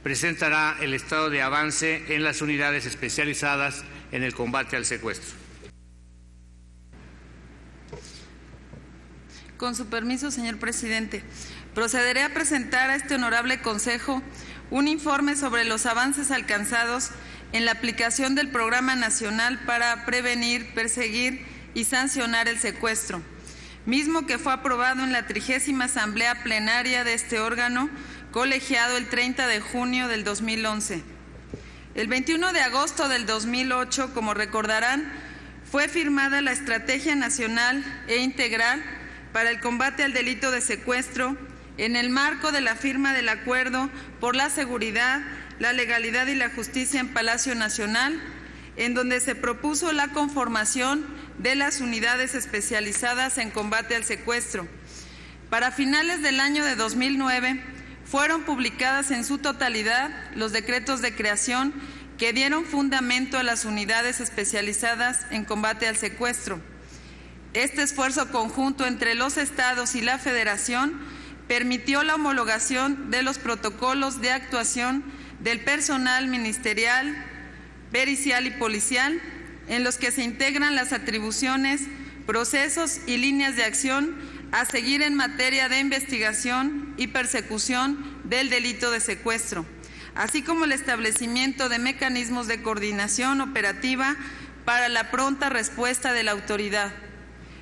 [SPEAKER 2] presentará el estado de avance en las unidades especializadas en el combate al secuestro.
[SPEAKER 6] Con su permiso, señor presidente, procederé a presentar a este honorable Consejo un informe sobre los avances alcanzados en la aplicación del Programa Nacional para prevenir, perseguir y sancionar el secuestro, mismo que fue aprobado en la 30ª Asamblea Plenaria de este órgano, colegiado el 30 de junio del 2011. El 21 de agosto del 2008, como recordarán, fue firmada la Estrategia Nacional e Integral para el Combate al Delito de Secuestro en el marco de la firma del Acuerdo por la Seguridad, la Legalidad y la Justicia en Palacio Nacional, en donde se propuso la conformación de las unidades especializadas en combate al secuestro. Para finales del año de 2009, fueron publicadas en su totalidad los decretos de creación que dieron fundamento a las unidades especializadas en combate al secuestro. Este esfuerzo conjunto entre los estados y la Federación permitió la homologación de los protocolos de actuación del personal ministerial, pericial y policial, en los que se integran las atribuciones, procesos y líneas de acción a seguir en materia de investigación y persecución del delito de secuestro, así como el establecimiento de mecanismos de coordinación operativa para la pronta respuesta de la autoridad.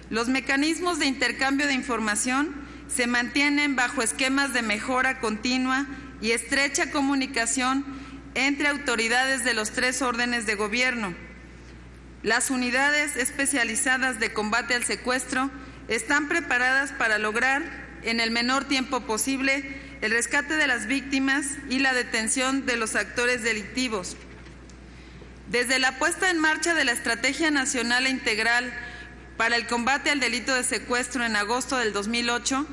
[SPEAKER 6] Los mecanismos de intercambio de información se mantienen bajo esquemas de mejora continua y estrecha comunicación entre autoridades de los 3 órdenes de gobierno. Las unidades especializadas de combate al secuestro están preparadas para lograr, en el menor tiempo posible, el rescate de las víctimas y la detención de los actores delictivos. Desde la puesta en marcha de la Estrategia Nacional e Integral para el combate al delito de secuestro en agosto del 2008,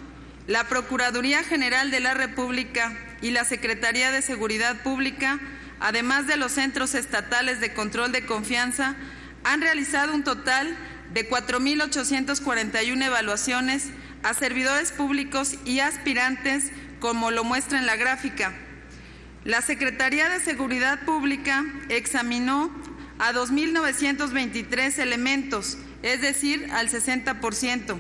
[SPEAKER 6] la Procuraduría General de la República y la Secretaría de Seguridad Pública, además de los centros estatales de control de confianza, han realizado un total de 4.841 evaluaciones a servidores públicos y aspirantes, como lo muestra en la gráfica. La Secretaría de Seguridad Pública examinó a 2.923 elementos, es decir, al 60%.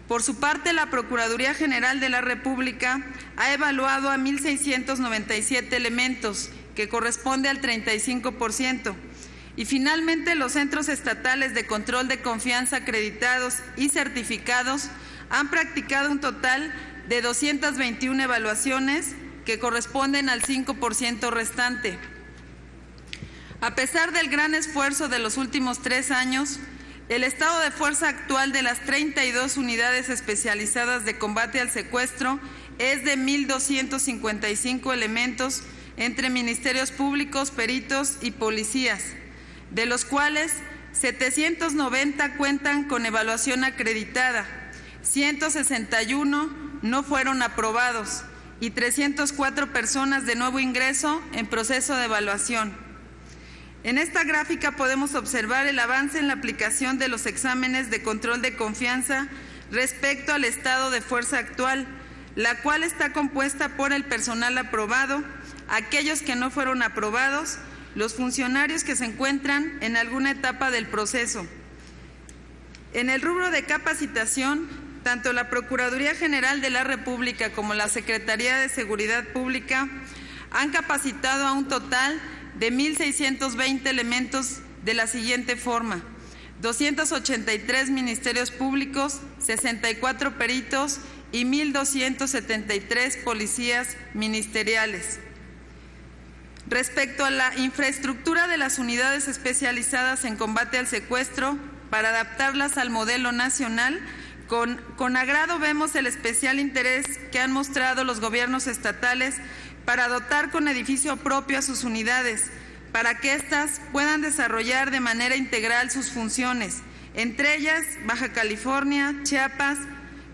[SPEAKER 6] Por su parte, la Procuraduría General de la República ha evaluado a 1.697 elementos, que corresponde al 35%. Y finalmente, los centros estatales de control de confianza acreditados y certificados han practicado un total de 221 evaluaciones, que corresponden al 5% restante. A pesar del gran esfuerzo de los últimos 3 años, el estado de fuerza actual de las 32 unidades especializadas de combate al secuestro es de 1.255 elementos entre ministerios públicos, peritos y policías, de los cuales 790 cuentan con evaluación acreditada, 161 no fueron aprobados y 304 personas de nuevo ingreso en proceso de evaluación. En esta gráfica podemos observar el avance en la aplicación de los exámenes de control de confianza respecto al estado de fuerza actual, la cual está compuesta por el personal aprobado, aquellos que no fueron aprobados, los funcionarios que se encuentran en alguna etapa del proceso. En el rubro de capacitación, tanto la Procuraduría General de la República como la Secretaría de Seguridad Pública han capacitado a un total de 1.620 elementos de la siguiente forma: 283 ministerios públicos, 64 peritos y 1.273 policías ministeriales. Respecto a la infraestructura de las unidades especializadas en combate al secuestro, para adaptarlas al modelo nacional, con agrado vemos el especial interés que han mostrado los gobiernos estatales para dotar con edificio propio a sus unidades, para que éstas puedan desarrollar de manera integral sus funciones, entre ellas Baja California, Chiapas,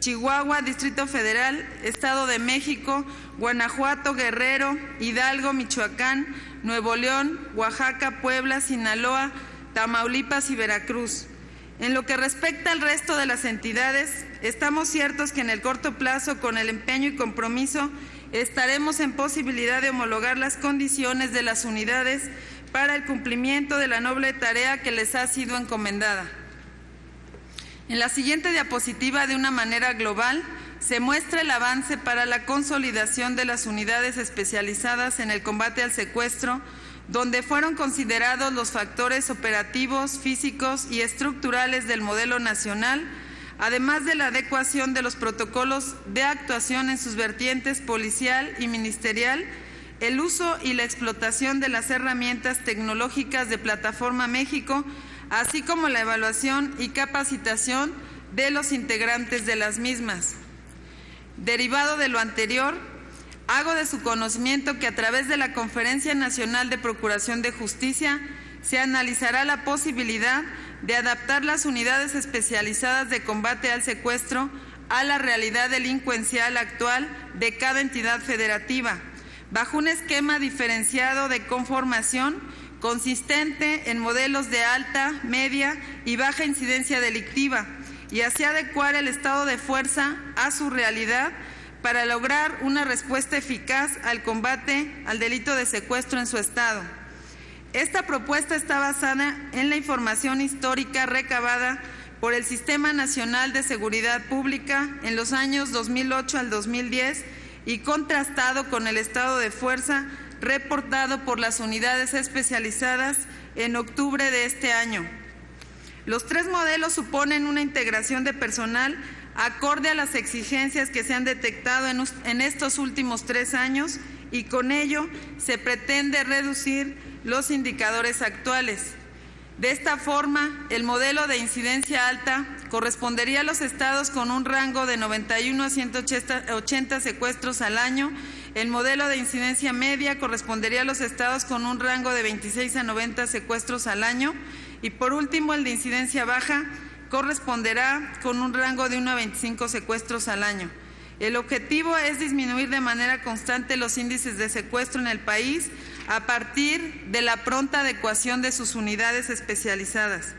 [SPEAKER 6] Chihuahua, Distrito Federal, Estado de México, Guanajuato, Guerrero, Hidalgo, Michoacán, Nuevo León, Oaxaca, Puebla, Sinaloa, Tamaulipas y Veracruz. En lo que respecta al resto de las entidades, estamos ciertos que en el corto plazo, con el empeño y compromiso, estaremos en posibilidad de homologar las condiciones de las unidades para el cumplimiento de la noble tarea que les ha sido encomendada. En la siguiente diapositiva, de una manera global, se muestra el avance para la consolidación de las unidades especializadas en el combate al secuestro, donde fueron considerados los factores operativos, físicos y estructurales del modelo nacional, además de la adecuación de los protocolos de actuación en sus vertientes policial y ministerial, el uso y la explotación de las herramientas tecnológicas de Plataforma México, así como la evaluación y capacitación de los integrantes de las mismas. Derivado de lo anterior, hago de su conocimiento que a través de la Conferencia Nacional de Procuración de Justicia se analizará la posibilidad de adaptar las unidades especializadas de combate al secuestro a la realidad delincuencial actual de cada entidad federativa, bajo un esquema diferenciado de conformación consistente en modelos de alta, media y baja incidencia delictiva, y así adecuar el estado de fuerza a su realidad para lograr una respuesta eficaz al combate al delito de secuestro en su estado. Esta propuesta está basada en la información histórica recabada por el Sistema Nacional de Seguridad Pública en los años 2008 al 2010 y contrastado con el estado de fuerza reportado por las unidades especializadas en octubre de este año. Los 3 modelos suponen una integración de personal acorde a las exigencias que se han detectado en estos últimos 3 años y con ello se pretende reducir los indicadores actuales. De esta forma, el modelo de incidencia alta correspondería a los estados con un rango de 91 a 180 secuestros al año. El modelo de incidencia media correspondería a los estados con un rango de 26 a 90 secuestros al año. Y por último, el de incidencia baja corresponderá con un rango de 1 a 25 secuestros al año. El objetivo es disminuir de manera constante los índices de secuestro en el país a partir de la pronta adecuación de sus unidades especializadas.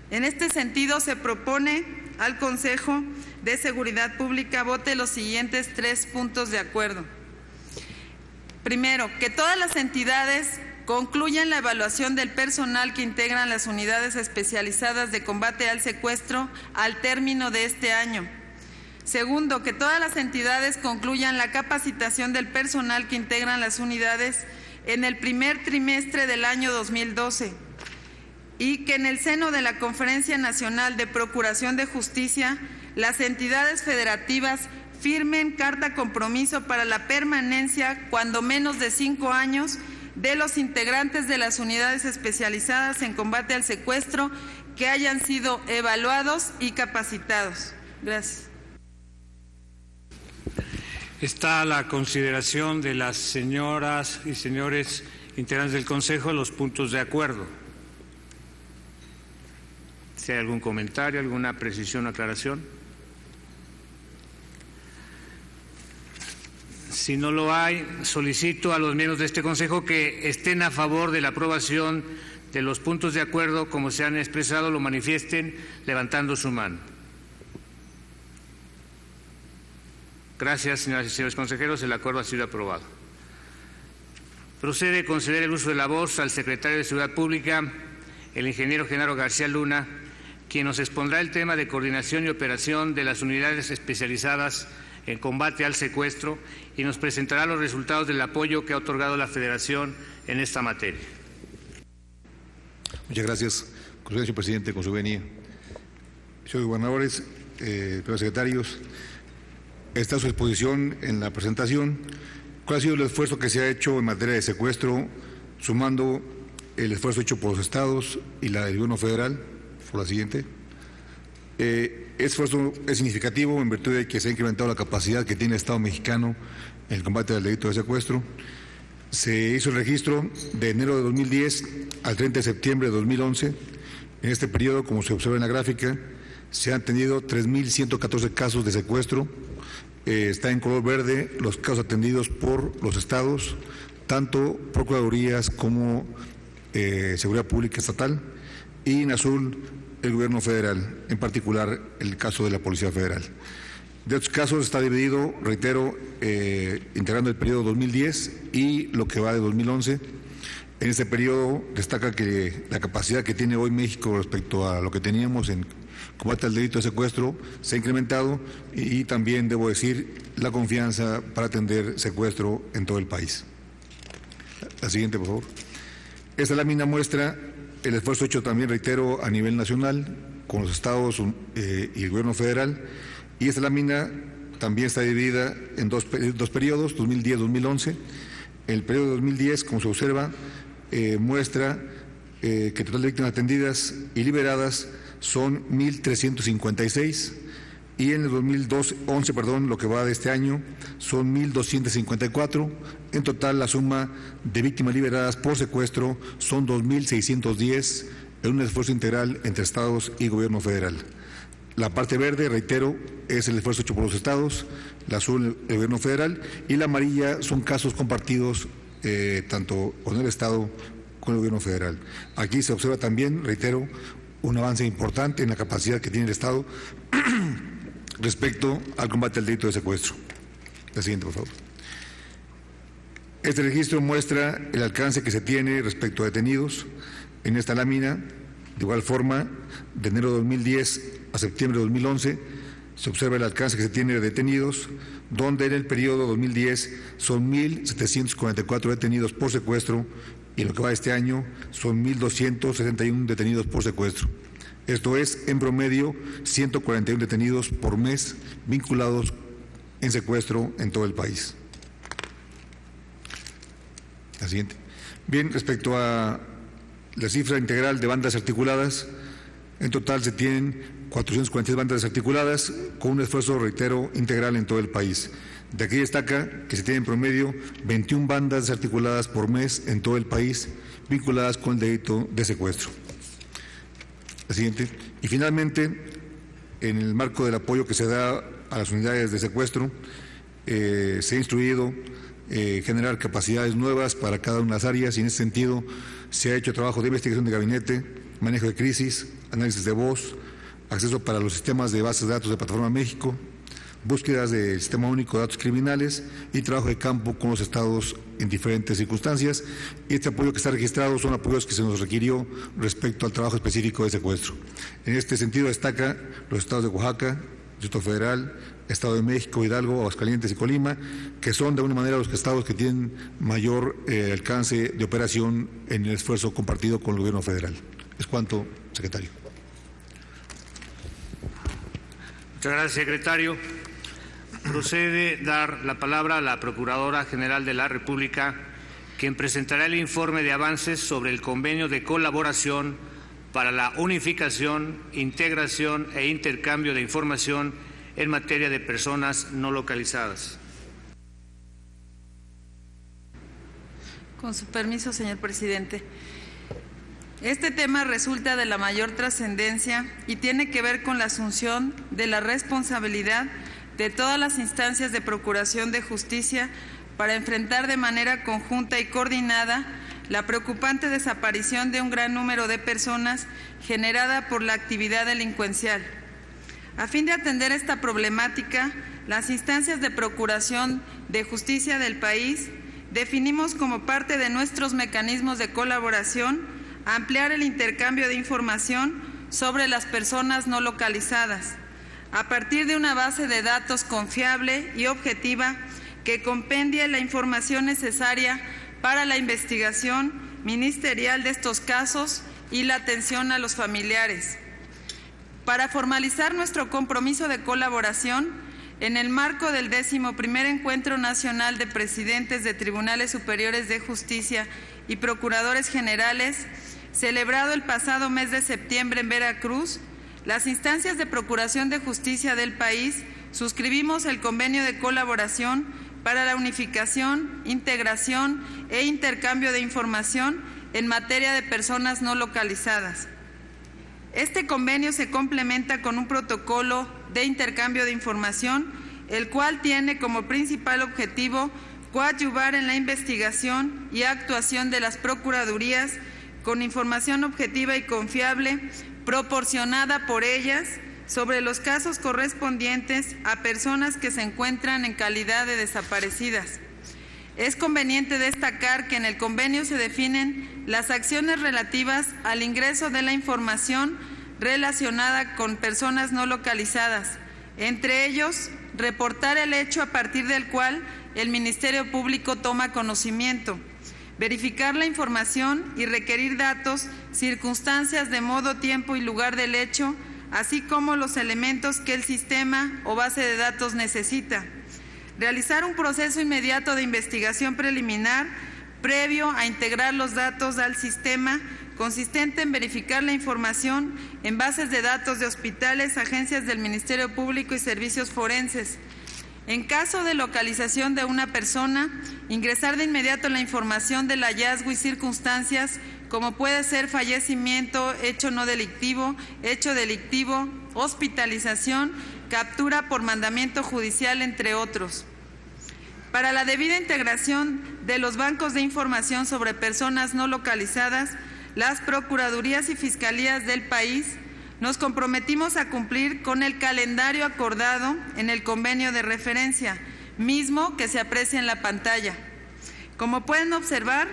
[SPEAKER 6] En este sentido, se propone al Consejo de Seguridad Pública vote los siguientes 3 puntos de acuerdo. Primero, que todas las entidades concluyan la evaluación del personal que integran las unidades especializadas de combate al secuestro al término de este año. Segundo, que todas las entidades concluyan la capacitación del personal que integran las unidades en el primer trimestre del año 2012 y que en el seno de la Conferencia Nacional de Procuración de Justicia las entidades federativas firmen carta compromiso para la permanencia, cuando menos de 5 años, de los integrantes de las unidades especializadas en combate al secuestro que hayan sido evaluados y capacitados. Gracias.
[SPEAKER 2] Está a la consideración de las señoras y señores integrantes del Consejo los puntos de acuerdo. Si hay algún comentario, alguna precisión o aclaración. Si no lo hay, solicito a los miembros de este Consejo que estén a favor de la aprobación de los puntos de acuerdo, como se han expresado, lo manifiesten levantando su mano. Gracias, señoras y señores consejeros. El acuerdo ha sido aprobado. Procede a conceder el uso de la voz al secretario de Seguridad Pública, el ingeniero Genaro García Luna, quien nos expondrá el tema de coordinación y operación de las unidades especializadas en combate al secuestro y nos presentará los resultados del apoyo que ha otorgado la Federación en esta materia.
[SPEAKER 7] Muchas gracias, señor presidente, con su venia. Señores gobernadores, señores secretarios, está a su exposición en la presentación cuál ha sido el esfuerzo que se ha hecho en materia de secuestro, sumando el esfuerzo hecho por los estados y la del gobierno federal. Por la siguiente. Este esfuerzo es significativo en virtud de que se ha incrementado la capacidad que tiene el Estado mexicano en el combate al delito de secuestro. Se hizo el registro de enero de 2010 al 30 de septiembre de 2011. En este periodo, como se observa en la gráfica, se han tenido 3.114 casos de secuestro. Está en color verde los casos atendidos por los estados, tanto procuradurías como Seguridad Pública Estatal, y en azul el gobierno federal, en particular el caso de la Policía Federal. De estos casos está dividido, reitero, integrando el periodo 2010 y lo que va de 2011. En este periodo destaca que la capacidad que tiene hoy México respecto a lo que teníamos en combate al delito de secuestro se ha incrementado y también, debo decir, la confianza para atender secuestro en todo el país. La siguiente, por favor. Esta lámina muestra el esfuerzo hecho también, reitero, a nivel nacional, con los estados y el gobierno federal, y esta lámina también está dividida en dos periodos, 2010-2011. El periodo de 2010, como se observa, muestra que el total de víctimas atendidas y liberadas son 1.356, y en el 2011, lo que va de este año, son 1.254. En total, la suma de víctimas liberadas por secuestro son 2.610, en un esfuerzo integral entre estados y gobierno federal. La parte verde, reitero, es el esfuerzo hecho por los estados, la azul el gobierno federal, y la amarilla son casos compartidos tanto con el estado como con el gobierno federal. Aquí se observa también, reitero, un avance importante en la capacidad que tiene el estado respecto al combate al delito de secuestro. La siguiente, por favor. Este registro muestra el alcance que se tiene respecto a detenidos. En esta lámina, de igual forma, de enero de 2010 a septiembre de 2011, se observa el alcance que se tiene de detenidos, donde en el periodo 2010 son 1.744 detenidos por secuestro y en lo que va de este año son 1.271 detenidos por secuestro. Esto es, en promedio, 141 detenidos por mes vinculados en secuestro en todo el país. La siguiente. Bien, respecto a la cifra integral de bandas articuladas, en total se tienen 446 bandas articuladas con un esfuerzo, reitero, integral en todo el país. De aquí destaca que se tienen en promedio 21 bandas articuladas por mes en todo el país vinculadas con el delito de secuestro. La siguiente. Y finalmente, en el marco del apoyo que se da a las unidades de secuestro, se ha instruido generar capacidades nuevas para cada una de las áreas y en ese sentido se ha hecho trabajo de investigación de gabinete, manejo de crisis, análisis de voz, acceso para los sistemas de bases de datos de Plataforma México, búsquedas del Sistema Único de Datos Criminales y trabajo de campo con los estados en diferentes circunstancias. Y este apoyo que está registrado son apoyos que se nos requirió respecto al trabajo específico de secuestro. En este sentido destaca los estados de Oaxaca, Distrito Federal, Estado de México, Hidalgo, Aguascalientes y Colima, que son de alguna manera los estados que tienen mayor alcance de operación en el esfuerzo compartido con el Gobierno federal. Es cuanto, secretario.
[SPEAKER 2] Muchas gracias, secretario. Procede dar la palabra a la Procuradora General de la República, quien presentará el informe de avances sobre el convenio de colaboración para la unificación, integración e intercambio de información en materia de personas no localizadas.
[SPEAKER 6] Con su permiso, señor presidente. Este tema resulta de la mayor trascendencia y tiene que ver con la asunción de la responsabilidad de todas las instancias de procuración de justicia para enfrentar de manera conjunta y coordinada la preocupante desaparición de un gran número de personas generada por la actividad delincuencial. A fin de atender esta problemática, las instancias de procuración de justicia del país definimos como parte de nuestros mecanismos de colaboración ampliar el intercambio de información sobre las personas no localizadas, a partir de una base de datos confiable y objetiva que compendie la información necesaria para la investigación ministerial de estos casos y la atención a los familiares. Para formalizar nuestro compromiso de colaboración, en el marco del 11º Encuentro Nacional de Presidentes de Tribunales Superiores de Justicia y Procuradores Generales, celebrado el pasado mes de septiembre en Veracruz, las instancias de procuración de justicia del país suscribimos el convenio de colaboración para la unificación, integración e intercambio de información en materia de personas no localizadas. Este convenio se complementa con un protocolo de intercambio de información, el cual tiene como principal objetivo coadyuvar en la investigación y actuación de las procuradurías con información objetiva y confiable proporcionada por ellas sobre los casos correspondientes a personas que se encuentran en calidad de desaparecidas. Es conveniente destacar que en el convenio se definen las acciones relativas al ingreso de la información relacionada con personas no localizadas, entre ellos, reportar el hecho a partir del cual el Ministerio Público toma conocimiento, verificar la información y requerir datos, circunstancias de modo, tiempo y lugar del hecho, así como los elementos que el sistema o base de datos necesita. Realizar un proceso inmediato de investigación preliminar previo a integrar los datos al sistema, consistente en verificar la información en bases de datos de hospitales, agencias del Ministerio Público y servicios forenses. En caso de localización de una persona, ingresar de inmediato la información del hallazgo y circunstancias, como puede ser fallecimiento, hecho no delictivo, hecho delictivo, hospitalización, captura por mandamiento judicial, entre otros. Para la debida integración de los bancos de información sobre personas no localizadas, las procuradurías y fiscalías del país nos comprometimos a cumplir con el calendario acordado en el convenio de referencia, mismo que se aprecia en la pantalla. Como pueden observar,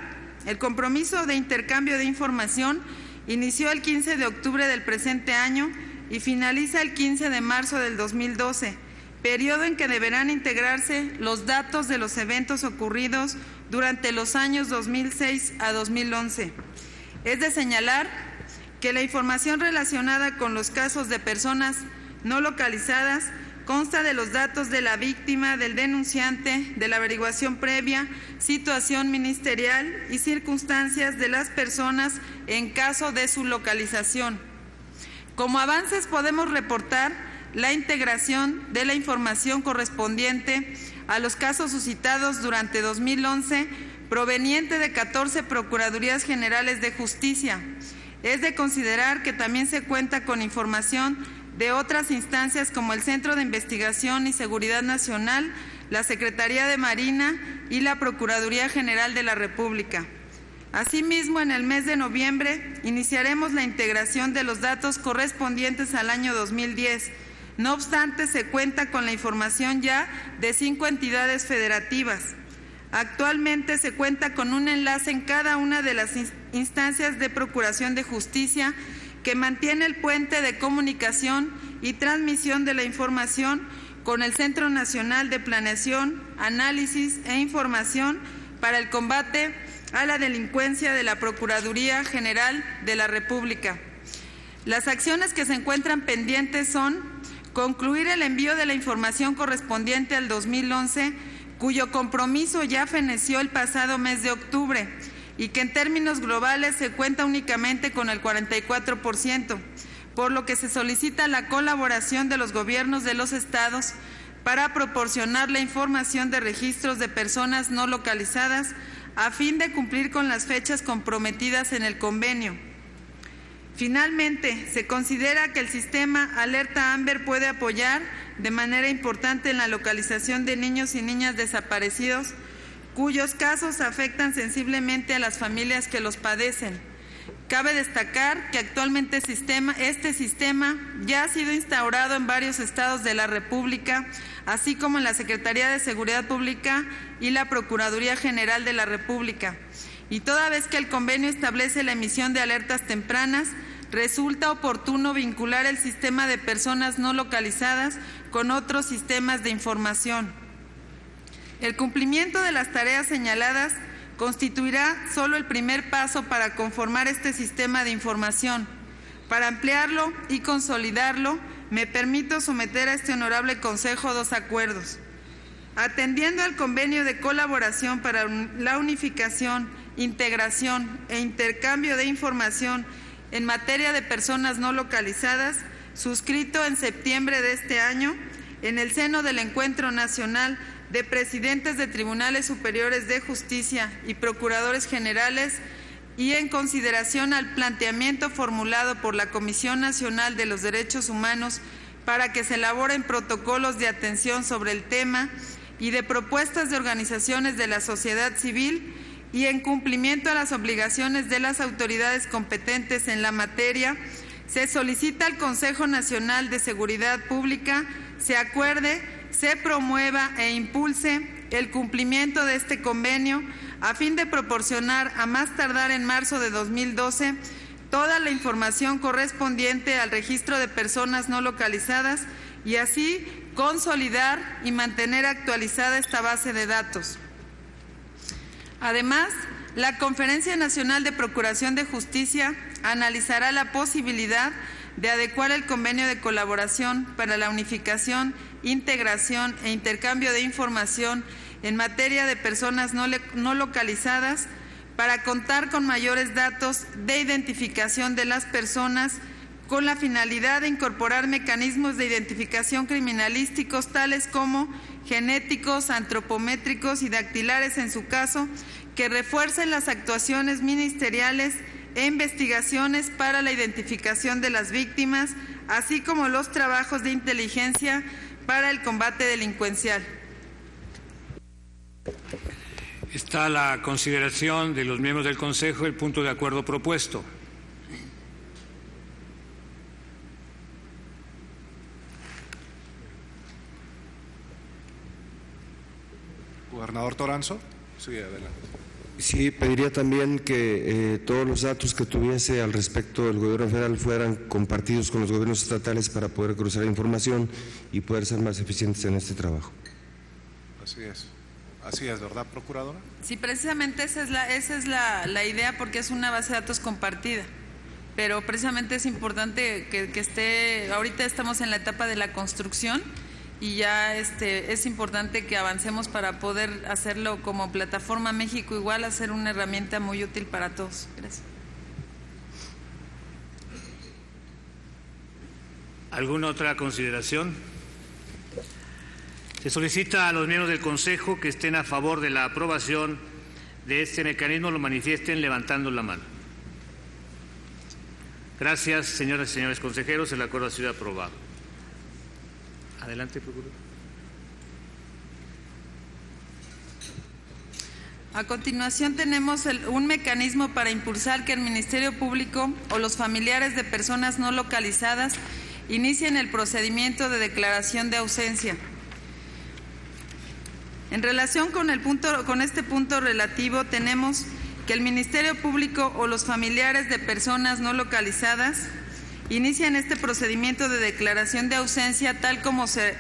[SPEAKER 6] el compromiso de intercambio de información inició el 15 de octubre del presente año y finaliza el 15 de marzo del 2012, periodo en que deberán integrarse los datos de los eventos ocurridos durante los años 2006 a 2011. Es de señalar que la información relacionada con los casos de personas no localizadas consta de los datos de la víctima, del denunciante, de la averiguación previa, situación ministerial y circunstancias de las personas en caso de su localización. Como avances podemos reportar la integración de la información correspondiente a los casos suscitados durante 2011 proveniente de 14 Procuradurías Generales de Justicia. Es de considerar que también se cuenta con información de otras instancias como el Centro de Investigación y Seguridad Nacional, la Secretaría de Marina y la Procuraduría General de la República. Asimismo, en el mes de noviembre iniciaremos la integración de los datos correspondientes al año 2010. No obstante, se cuenta con la información ya de 5 entidades federativas. Actualmente se cuenta con un enlace en cada una de las instancias de Procuración de Justicia que mantiene el puente de comunicación y transmisión de la información con el Centro Nacional de Planeación, Análisis e Información para el combate a la delincuencia de la Procuraduría General de la República. Las acciones que se encuentran pendientes son concluir el envío de la información correspondiente al 2011, cuyo compromiso ya feneció el pasado mes de octubre y que en términos globales se cuenta únicamente con el 44%, por lo que se solicita la colaboración de los gobiernos de los estados para proporcionar la información de registros de personas no localizadas a fin de cumplir con las fechas comprometidas en el convenio. Finalmente, se considera que el sistema Alerta Amber puede apoyar de manera importante en la localización de niños y niñas desaparecidos, cuyos casos afectan sensiblemente a las familias que los padecen. Cabe destacar que actualmente este sistema ya ha sido instaurado en varios estados de la República, así como en la Secretaría de Seguridad Pública y la Procuraduría General de la República. Y toda vez que el convenio establece la emisión de alertas tempranas, resulta oportuno vincular el sistema de personas no localizadas con otros sistemas de información. El cumplimiento de las tareas señaladas constituirá solo el primer paso para conformar este sistema de información. Para ampliarlo y consolidarlo, me permito someter a este honorable Consejo 2 acuerdos. Atendiendo al convenio de colaboración para la unificación, integración e intercambio de información en materia de personas no localizadas, suscrito en septiembre de este año, en el seno del Encuentro Nacional de Presidentes de Tribunales Superiores de Justicia y Procuradores Generales, y en consideración al planteamiento formulado por la Comisión Nacional de los Derechos Humanos para que se elaboren protocolos de atención sobre el tema y de propuestas de organizaciones de la sociedad civil, y en cumplimiento a las obligaciones de las autoridades competentes en la materia, se solicita al Consejo Nacional de Seguridad Pública se acuerde, se promueva e impulse el cumplimiento de este convenio a fin de proporcionar a más tardar en marzo de 2012 toda la información correspondiente al registro de personas no localizadas y así consolidar y mantener actualizada esta base de datos. Además, la Conferencia Nacional de Procuración de Justicia analizará la posibilidad de adecuar el convenio de colaboración para la unificación, integración e intercambio de información en materia de personas no localizadas para contar con mayores datos de identificación de las personas con la finalidad de incorporar mecanismos de identificación criminalísticos tales como genéticos, antropométricos y dactilares en su caso, que refuercen las actuaciones ministeriales e investigaciones para la identificación de las víctimas, así como los trabajos de inteligencia para el combate delincuencial.
[SPEAKER 2] Está a la consideración de los miembros del Consejo el punto de acuerdo propuesto.
[SPEAKER 5] Gobernador Toranzo. Sí, adelante.
[SPEAKER 8] Sí, pediría también que todos los datos que tuviese al respecto del gobierno federal fueran compartidos con los gobiernos estatales para poder cruzar información y poder ser más eficientes en este trabajo.
[SPEAKER 5] Así es, ¿verdad, Procuradora?
[SPEAKER 6] Sí, precisamente esa es la idea, porque es una base de datos compartida. Pero precisamente es importante que esté, ahorita estamos en la etapa de la construcción y ya es importante que avancemos para poder hacerlo como Plataforma México Igual, hacer una herramienta muy útil para todos. Gracias.
[SPEAKER 2] ¿Alguna otra consideración? Se solicita a los miembros del Consejo que estén a favor de la aprobación de este mecanismo, lo manifiesten levantando la mano. Gracias, señoras y señores consejeros. El acuerdo ha sido aprobado. Adelante, procurador.
[SPEAKER 6] A continuación tenemos un mecanismo para impulsar que el Ministerio Público o los familiares de personas no localizadas inicien el procedimiento de declaración de ausencia. En relación con este punto relativo, tenemos que el Ministerio Público o los familiares de personas no localizadas inician este procedimiento de declaración de ausencia tal como se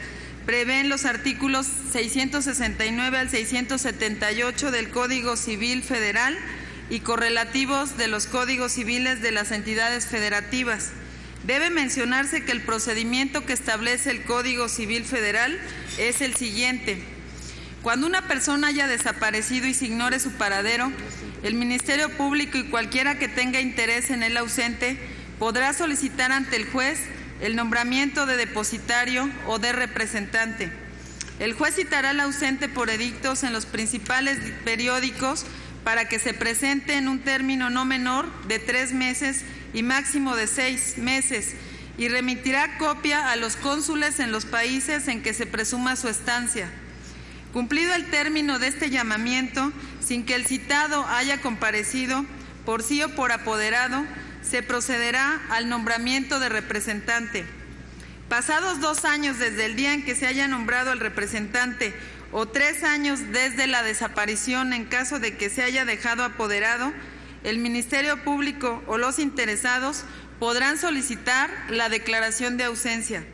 [SPEAKER 6] prevé en los artículos 669 al 678 del Código Civil Federal y correlativos de los códigos civiles de las entidades federativas. Debe mencionarse que el procedimiento que establece el Código Civil Federal es el siguiente. Cuando una persona haya desaparecido y se ignore su paradero, el Ministerio Público y cualquiera que tenga interés en el ausente podrá solicitar ante el juez el nombramiento de depositario o de representante. El juez citará al ausente por edictos en los principales periódicos para que se presente en un término no menor de 3 meses y máximo de 6 meses y remitirá copia a los cónsules en los países en que se presuma su estancia. Cumplido el término de este llamamiento, sin que el citado haya comparecido por sí o por apoderado, se procederá al nombramiento de representante. Pasados 2 años desde el día en que se haya nombrado al representante o 3 años desde la desaparición en caso de que se haya dejado apoderado, el Ministerio Público o los interesados podrán solicitar la declaración de ausencia.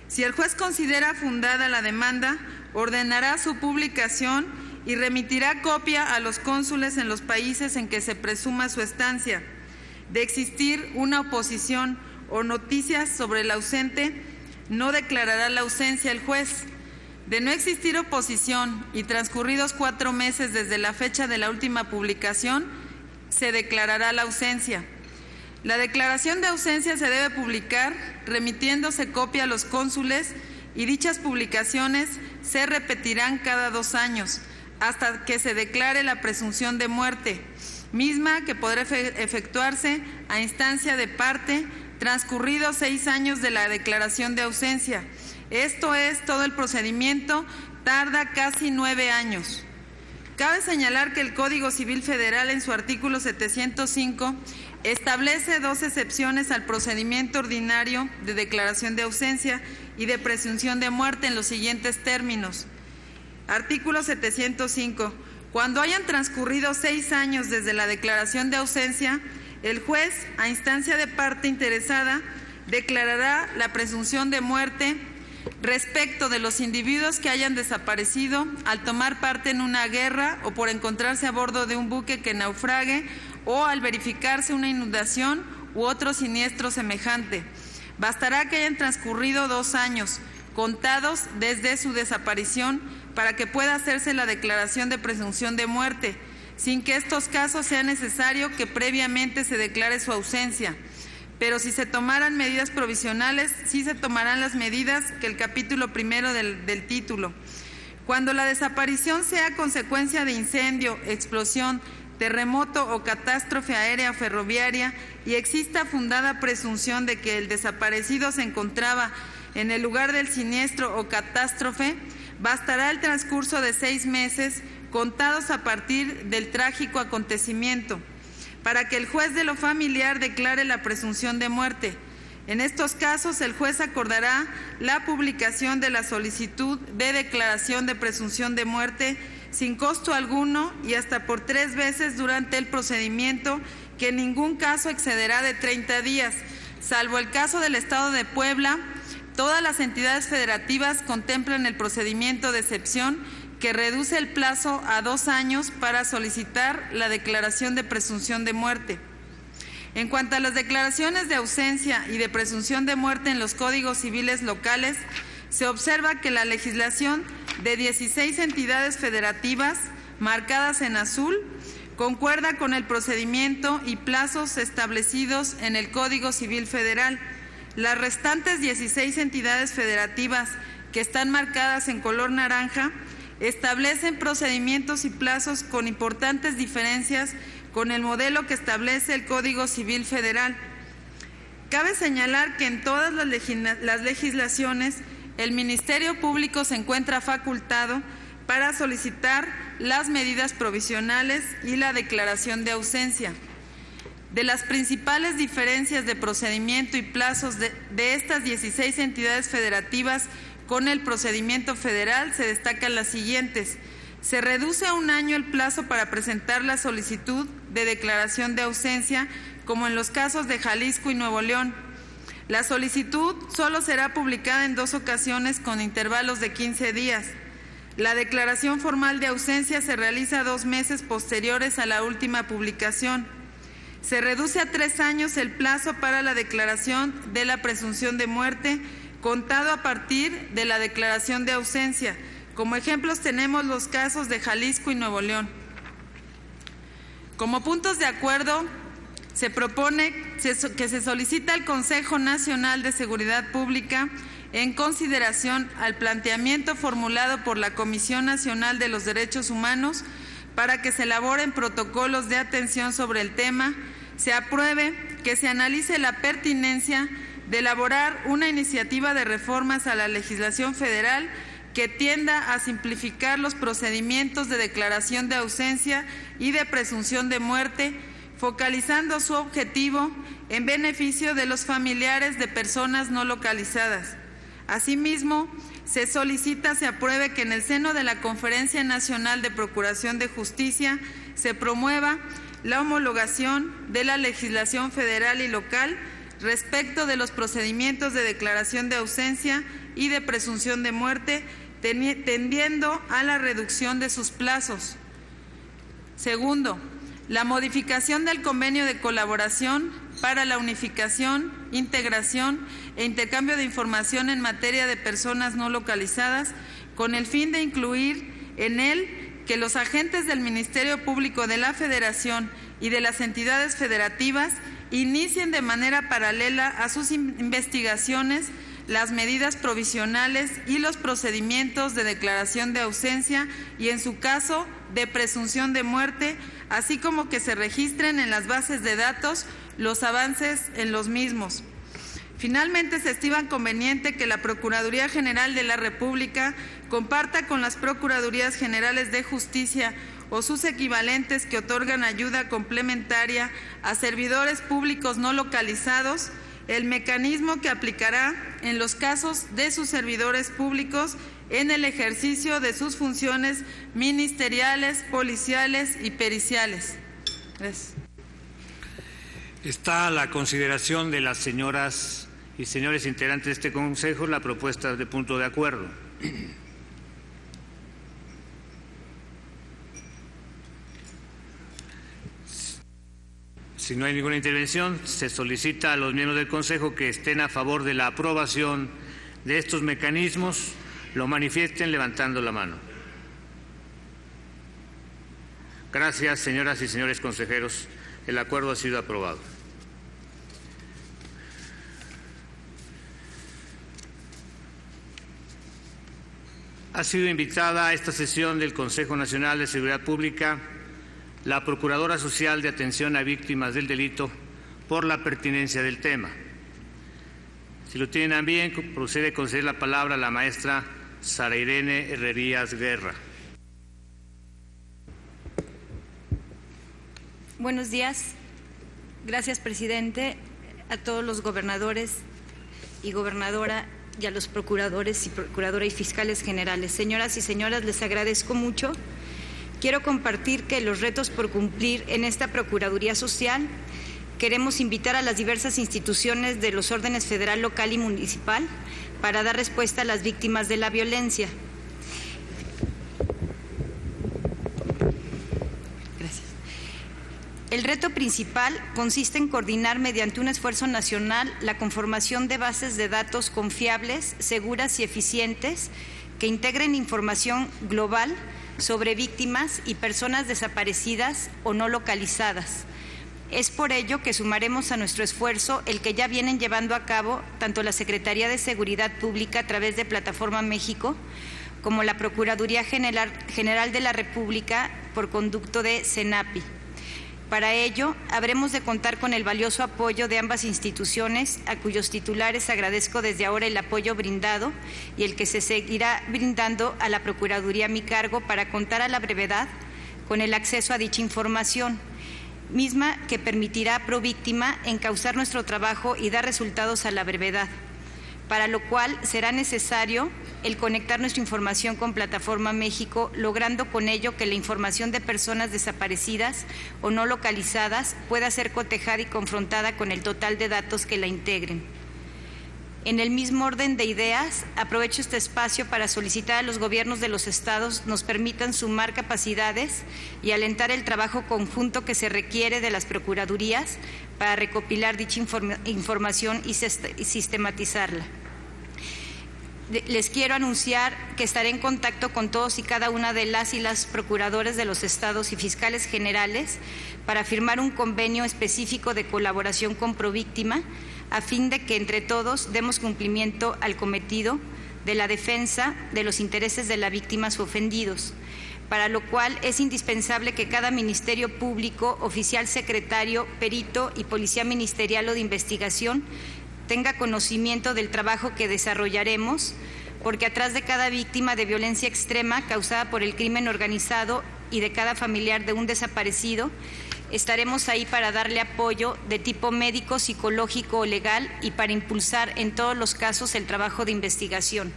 [SPEAKER 6] Si el juez considera fundada la demanda, ordenará su publicación y remitirá copia a los cónsules en los países en que se presuma su estancia. De existir una oposición o noticias sobre el ausente, no declarará la ausencia el juez. De no existir oposición y transcurridos 4 meses desde la fecha de la última publicación, se declarará la ausencia. La declaración de ausencia se debe publicar remitiéndose copia a los cónsules y dichas publicaciones se repetirán cada 2 años hasta que se declare la presunción de muerte, misma que podrá efectuarse a instancia de parte transcurridos 6 años de la declaración de ausencia. Esto es, todo el procedimiento tarda casi 9 años. Cabe señalar que el Código Civil Federal en su artículo 705 establece 2 excepciones al procedimiento ordinario de declaración de ausencia y de presunción de muerte en los siguientes términos. Artículo 705. Cuando hayan transcurrido 6 años desde la declaración de ausencia, el juez, a instancia de parte interesada, declarará la presunción de muerte respecto de los individuos que hayan desaparecido al tomar parte en una guerra o por encontrarse a bordo de un buque que naufrague o al verificarse una inundación u otro siniestro semejante. Bastará que hayan transcurrido 2 años, contados desde su desaparición, para que pueda hacerse la declaración de presunción de muerte, sin que estos casos sea necesario que previamente se declare su ausencia. Pero si se tomaran medidas provisionales, sí se tomarán las medidas que el capítulo 1 del título. Cuando la desaparición sea consecuencia de incendio, explosión, terremoto o catástrofe aérea o ferroviaria y exista fundada presunción de que el desaparecido se encontraba en el lugar del siniestro o catástrofe, bastará el transcurso de 6 meses contados a partir del trágico acontecimiento para que el juez de lo familiar declare la presunción de muerte. En estos casos, el juez acordará la publicación de la solicitud de declaración de presunción de muerte sin costo alguno y hasta por 3 veces durante el procedimiento, que en ningún caso excederá de 30 días, salvo el caso del Estado de Puebla. Todas las entidades federativas contemplan el procedimiento de excepción que reduce el plazo a 2 años para solicitar la declaración de presunción de muerte. En cuanto a las declaraciones de ausencia y de presunción de muerte en los códigos civiles locales, se observa que la legislación de 16 entidades federativas marcadas en azul concuerda con el procedimiento y plazos establecidos en el Código Civil Federal. Las restantes 16 entidades federativas que están marcadas en color naranja establecen procedimientos y plazos con importantes diferencias con el modelo que establece el Código Civil Federal. Cabe señalar que en todas las legislaciones el Ministerio Público se encuentra facultado para solicitar las medidas provisionales y la declaración de ausencia. De las principales diferencias de procedimiento y plazos de estas 16 entidades federativas con el procedimiento federal se destacan las siguientes. Se reduce a 1 año el plazo para presentar la solicitud de declaración de ausencia, como en los casos de Jalisco y Nuevo León. La solicitud solo será publicada en 2 ocasiones con intervalos de 15 días. La declaración formal de ausencia se realiza 2 meses posteriores a la última publicación. Se reduce a 3 años el plazo para la declaración de la presunción de muerte, contado a partir de la declaración de ausencia. Como ejemplos tenemos los casos de Jalisco y Nuevo León. Como puntos de acuerdo, se propone que se solicita al Consejo Nacional de Seguridad Pública, en consideración al planteamiento formulado por la Comisión Nacional de los Derechos Humanos, para que se elaboren protocolos de atención sobre el tema, se apruebe que se analice la pertinencia de elaborar una iniciativa de reformas a la legislación federal que tienda a simplificar los procedimientos de declaración de ausencia y de presunción de muerte, focalizando su objetivo en beneficio de los familiares de personas no localizadas. Asimismo, se solicita se apruebe que en el seno de la Conferencia Nacional de Procuración de Justicia se promueva la homologación de la legislación federal y local respecto de los procedimientos de declaración de ausencia y de presunción de muerte, tendiendo a la reducción de sus plazos. Segundo, la modificación del convenio de colaboración para la unificación, integración e intercambio de información en materia de personas no localizadas, con el fin de incluir en él que los agentes del Ministerio Público de la Federación y de las entidades federativas inicien de manera paralela a sus investigaciones las medidas provisionales y los procedimientos de declaración de ausencia y, en su caso, de presunción de muerte, así como que se registren en las bases de datos los avances en los mismos. Finalmente, se estima conveniente que la Procuraduría General de la República comparta con las Procuradurías Generales de Justicia o sus equivalentes que otorgan ayuda complementaria a servidores públicos no localizados el mecanismo que aplicará en los casos de sus servidores públicos en el ejercicio de sus funciones ministeriales, policiales y periciales. Gracias.
[SPEAKER 2] Está a la consideración de las señoras y señores integrantes de este Consejo la propuesta de punto de acuerdo. Si no hay ninguna intervención, se solicita a los miembros del Consejo que estén a favor de la aprobación de estos mecanismos, lo manifiesten levantando la mano. Gracias, señoras y señores consejeros. El acuerdo ha sido aprobado. Ha sido invitada a esta sesión del Consejo Nacional de Seguridad Pública la Procuradora Social de Atención a Víctimas del Delito por la pertinencia del tema. Si lo tienen a bien, procede a conceder la palabra a la maestra Sara Irene Herrerías Guerra.
[SPEAKER 9] Buenos días. Gracias, presidente, a todos los gobernadores y gobernadora y a los procuradores y procuradora y fiscales generales. Señoras y señores, les agradezco mucho. Quiero compartir que los retos por cumplir en esta Procuraduría Social, queremos invitar a las diversas instituciones de los órdenes federal, local y municipal para dar respuesta a las víctimas de la violencia. Gracias. El reto principal consiste en coordinar mediante un esfuerzo nacional la conformación de bases de datos confiables, seguras y eficientes que integren información global sobre víctimas y personas desaparecidas o no localizadas. Es por ello que sumaremos a nuestro esfuerzo el que ya vienen llevando a cabo tanto la Secretaría de Seguridad Pública a través de Plataforma México como la Procuraduría General de la República por conducto de CENAPI. Para ello, habremos de contar con el valioso apoyo de ambas instituciones, a cuyos titulares agradezco desde ahora el apoyo brindado y el que se seguirá brindando a la Procuraduría a mi cargo para contar a la brevedad con el acceso a dicha información, misma que permitirá a Províctima encauzar nuestro trabajo y dar resultados a la brevedad, para lo cual será necesario el conectar nuestra información con Plataforma México, logrando con ello que la información de personas desaparecidas o no localizadas pueda ser cotejada y confrontada con el total de datos que la integren. En el mismo orden de ideas, aprovecho este espacio para solicitar a los gobiernos de los estados nos permitan sumar capacidades y alentar el trabajo conjunto que se requiere de las procuradurías para recopilar dicha información y sistematizarla. Les quiero anunciar que estaré en contacto con todos y cada una de las y las procuradoras de los estados y fiscales generales para firmar un convenio específico de colaboración con Províctima a fin de que entre todos demos cumplimiento al cometido de la defensa de los intereses de las víctimas o ofendidos, para lo cual es indispensable que cada ministerio público, oficial secretario, perito y policía ministerial o de investigación tenga conocimiento del trabajo que desarrollaremos, porque atrás de cada víctima de violencia extrema causada por el crimen organizado y de cada familiar de un desaparecido, estaremos ahí para darle apoyo de tipo médico, psicológico o legal y para impulsar en todos los casos el trabajo de investigación.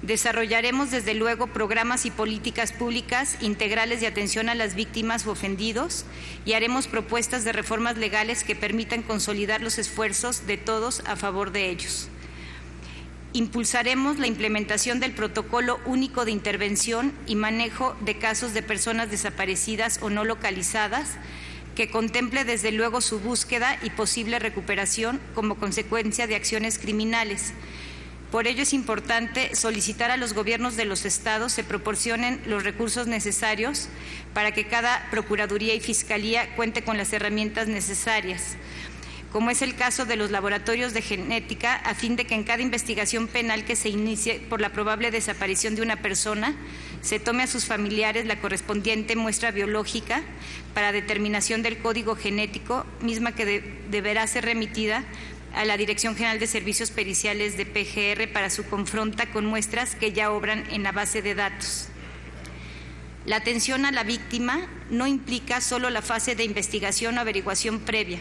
[SPEAKER 9] Desarrollaremos desde luego programas y políticas públicas integrales de atención a las víctimas o ofendidos y haremos propuestas de reformas legales que permitan consolidar los esfuerzos de todos a favor de ellos. Impulsaremos la implementación del Protocolo Único de Intervención y Manejo de Casos de Personas Desaparecidas o No Localizadas, que contemple desde luego su búsqueda y posible recuperación como consecuencia de acciones criminales. Por ello es importante solicitar a los gobiernos de los estados se proporcionen los recursos necesarios para que cada Procuraduría y Fiscalía cuente con las herramientas necesarias, como es el caso de los laboratorios de genética, a fin de que en cada investigación penal que se inicie por la probable desaparición de una persona, se tome a sus familiares la correspondiente muestra biológica para determinación del código genético, misma que deberá ser remitida a la Dirección General de Servicios Periciales de PGR para su confronta con muestras que ya obran en la base de datos. La atención a la víctima no implica solo la fase de investigación o averiguación previa.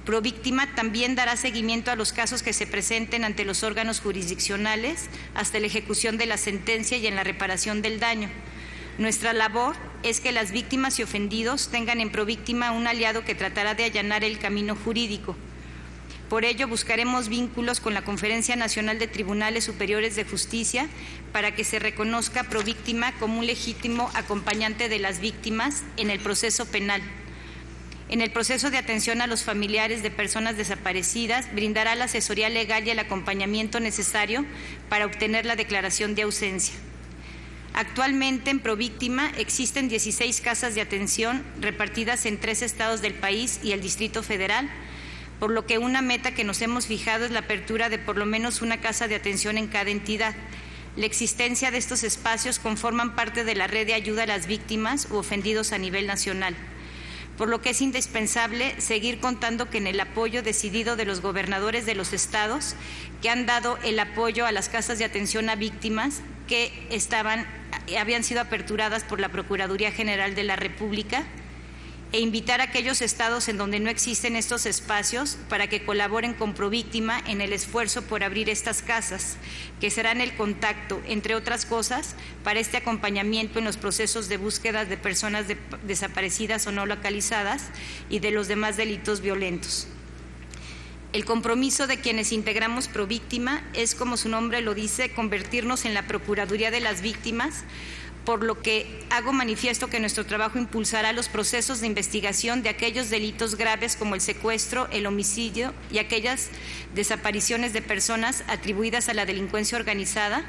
[SPEAKER 9] Províctima también dará seguimiento a los casos que se presenten ante los órganos jurisdiccionales hasta la ejecución de la sentencia y en la reparación del daño. Nuestra labor es que las víctimas y ofendidos tengan en Províctima un aliado que tratará de allanar el camino jurídico. Por ello, buscaremos vínculos con la Conferencia Nacional de Tribunales Superiores de Justicia para que se reconozca Províctima como un legítimo acompañante de las víctimas en el proceso penal. En el proceso de atención a los familiares de personas desaparecidas, brindará la asesoría legal y el acompañamiento necesario para obtener la declaración de ausencia. Actualmente en Províctima existen 16 casas de atención repartidas en 3 estados del país y el Distrito Federal, por lo que una meta que nos hemos fijado es la apertura de por lo menos una casa de atención en cada entidad. La existencia de estos espacios conforman parte de la red de ayuda a las víctimas u ofendidos a nivel nacional, por lo que es indispensable seguir contando con el apoyo decidido de los gobernadores de los estados que han dado el apoyo a las casas de atención a víctimas que habían sido aperturadas por la Procuraduría General de la República, e invitar a aquellos estados en donde no existen estos espacios para que colaboren con Províctima en el esfuerzo por abrir estas casas, que serán el contacto, entre otras cosas, para este acompañamiento en los procesos de búsqueda de personas desaparecidas o no localizadas y de los demás delitos violentos. El compromiso de quienes integramos Províctima es, como su nombre lo dice, convertirnos en la Procuraduría de las Víctimas, por lo que hago manifiesto que nuestro trabajo impulsará los procesos de investigación de aquellos delitos graves como el secuestro, el homicidio y aquellas desapariciones de personas atribuidas a la delincuencia organizada.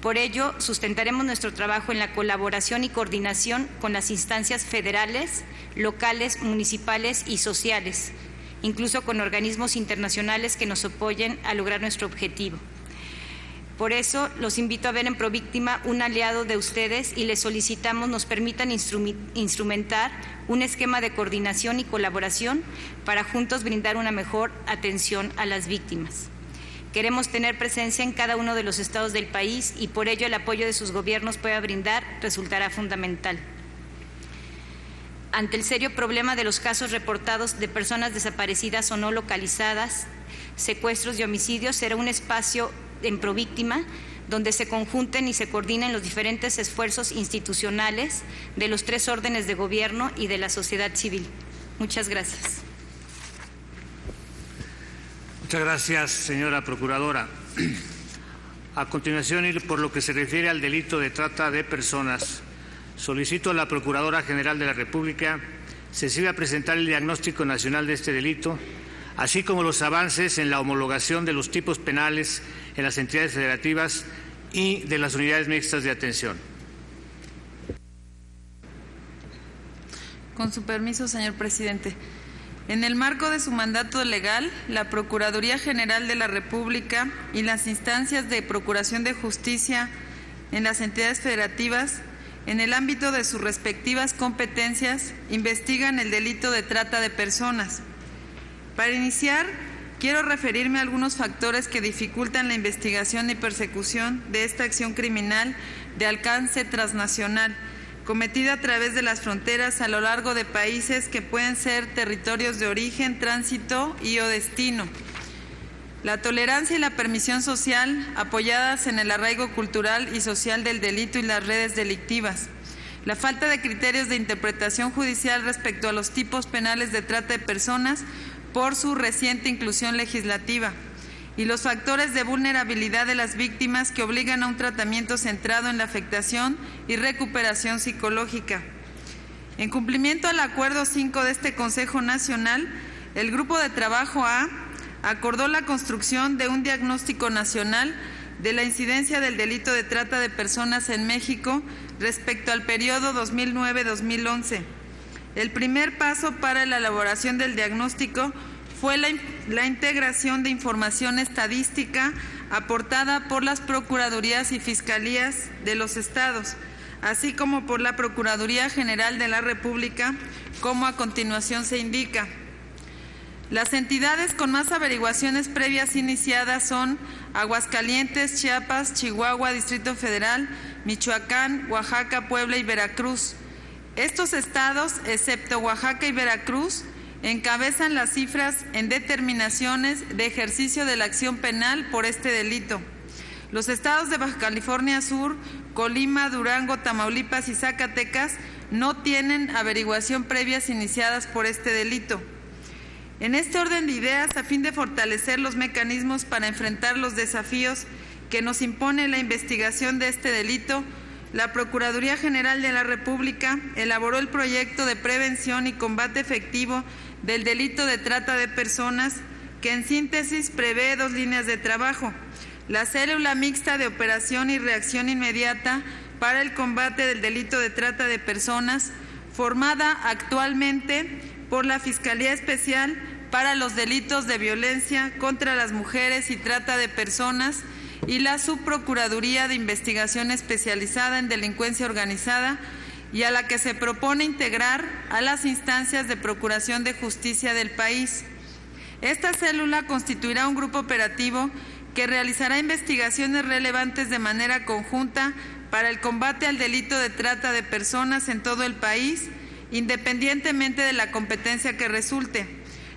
[SPEAKER 9] Por ello, sustentaremos nuestro trabajo en la colaboración y coordinación con las instancias federales, locales, municipales y sociales, incluso con organismos internacionales que nos apoyen a lograr nuestro objetivo. Por eso, los invito a ver en Províctima un aliado de ustedes y les solicitamos nos permitan instrumentar un esquema de coordinación y colaboración para juntos brindar una mejor atención a las víctimas. Queremos tener presencia en cada uno de los estados del país y por ello el apoyo de sus gobiernos pueda brindar resultará fundamental. Ante el serio problema de los casos reportados de personas desaparecidas o no localizadas, secuestros y homicidios, será un espacio en Províctima donde se conjunten y se coordinen los diferentes esfuerzos institucionales de los 3 órdenes de gobierno y de la sociedad civil. Muchas gracias.
[SPEAKER 2] Muchas gracias, señora Procuradora. A continuación, y por lo que se refiere al delito de trata de personas, solicito a la Procuradora General de la República se sirva a presentar el diagnóstico nacional de este delito, así como los avances en la homologación de los tipos penales en las entidades federativas y de las unidades mixtas de atención.
[SPEAKER 6] Con su permiso, señor presidente. En el marco de su mandato legal, la Procuraduría General de la República y las instancias de procuración de justicia en las entidades federativas, en el ámbito de sus respectivas competencias, investigan el delito de trata de personas. Para iniciar, quiero referirme a algunos factores que dificultan la investigación y persecución de esta acción criminal de alcance transnacional, cometida a través de las fronteras a lo largo de países que pueden ser territorios de origen, tránsito y o destino. La tolerancia y la permisión social, apoyadas en el arraigo cultural y social del delito y las redes delictivas. La falta de criterios de interpretación judicial respecto a los tipos penales de trata de personas por su reciente inclusión legislativa y los factores de vulnerabilidad de las víctimas que obligan a un tratamiento centrado en la afectación y recuperación psicológica. En cumplimiento al Acuerdo 5 de este Consejo Nacional, el Grupo de Trabajo A acordó la construcción de un diagnóstico nacional de la incidencia del delito de trata de personas en México respecto al periodo 2009-2011. El primer paso para la elaboración del diagnóstico fue la integración de información estadística aportada por las Procuradurías y Fiscalías de los estados, así como por la Procuraduría General de la República, como a continuación se indica. Las entidades con más averiguaciones previas iniciadas son Aguascalientes, Chiapas, Chihuahua, Distrito Federal, Michoacán, Oaxaca, Puebla y Veracruz. Estos estados, excepto Oaxaca y Veracruz, encabezan las cifras en determinaciones de ejercicio de la acción penal por este delito. Los estados de Baja California Sur, Colima, Durango, Tamaulipas y Zacatecas no tienen averiguación previas iniciadas por este delito. En este orden de ideas, a fin de fortalecer los mecanismos para enfrentar los desafíos que nos impone la investigación de este delito, la Procuraduría General de la República elaboró el proyecto de prevención y combate efectivo del delito de trata de personas, que en síntesis prevé 2 líneas de trabajo: la célula mixta de operación y reacción inmediata para el combate del delito de trata de personas, formada actualmente por la Fiscalía Especial para los Delitos de Violencia contra las Mujeres y Trata de Personas, y la Subprocuraduría de Investigación Especializada en Delincuencia Organizada, y a la que se propone integrar a las instancias de procuración de justicia del país. Esta célula constituirá un grupo operativo que realizará investigaciones relevantes de manera conjunta para el combate al delito de trata de personas en todo el país, independientemente de la competencia que resulte.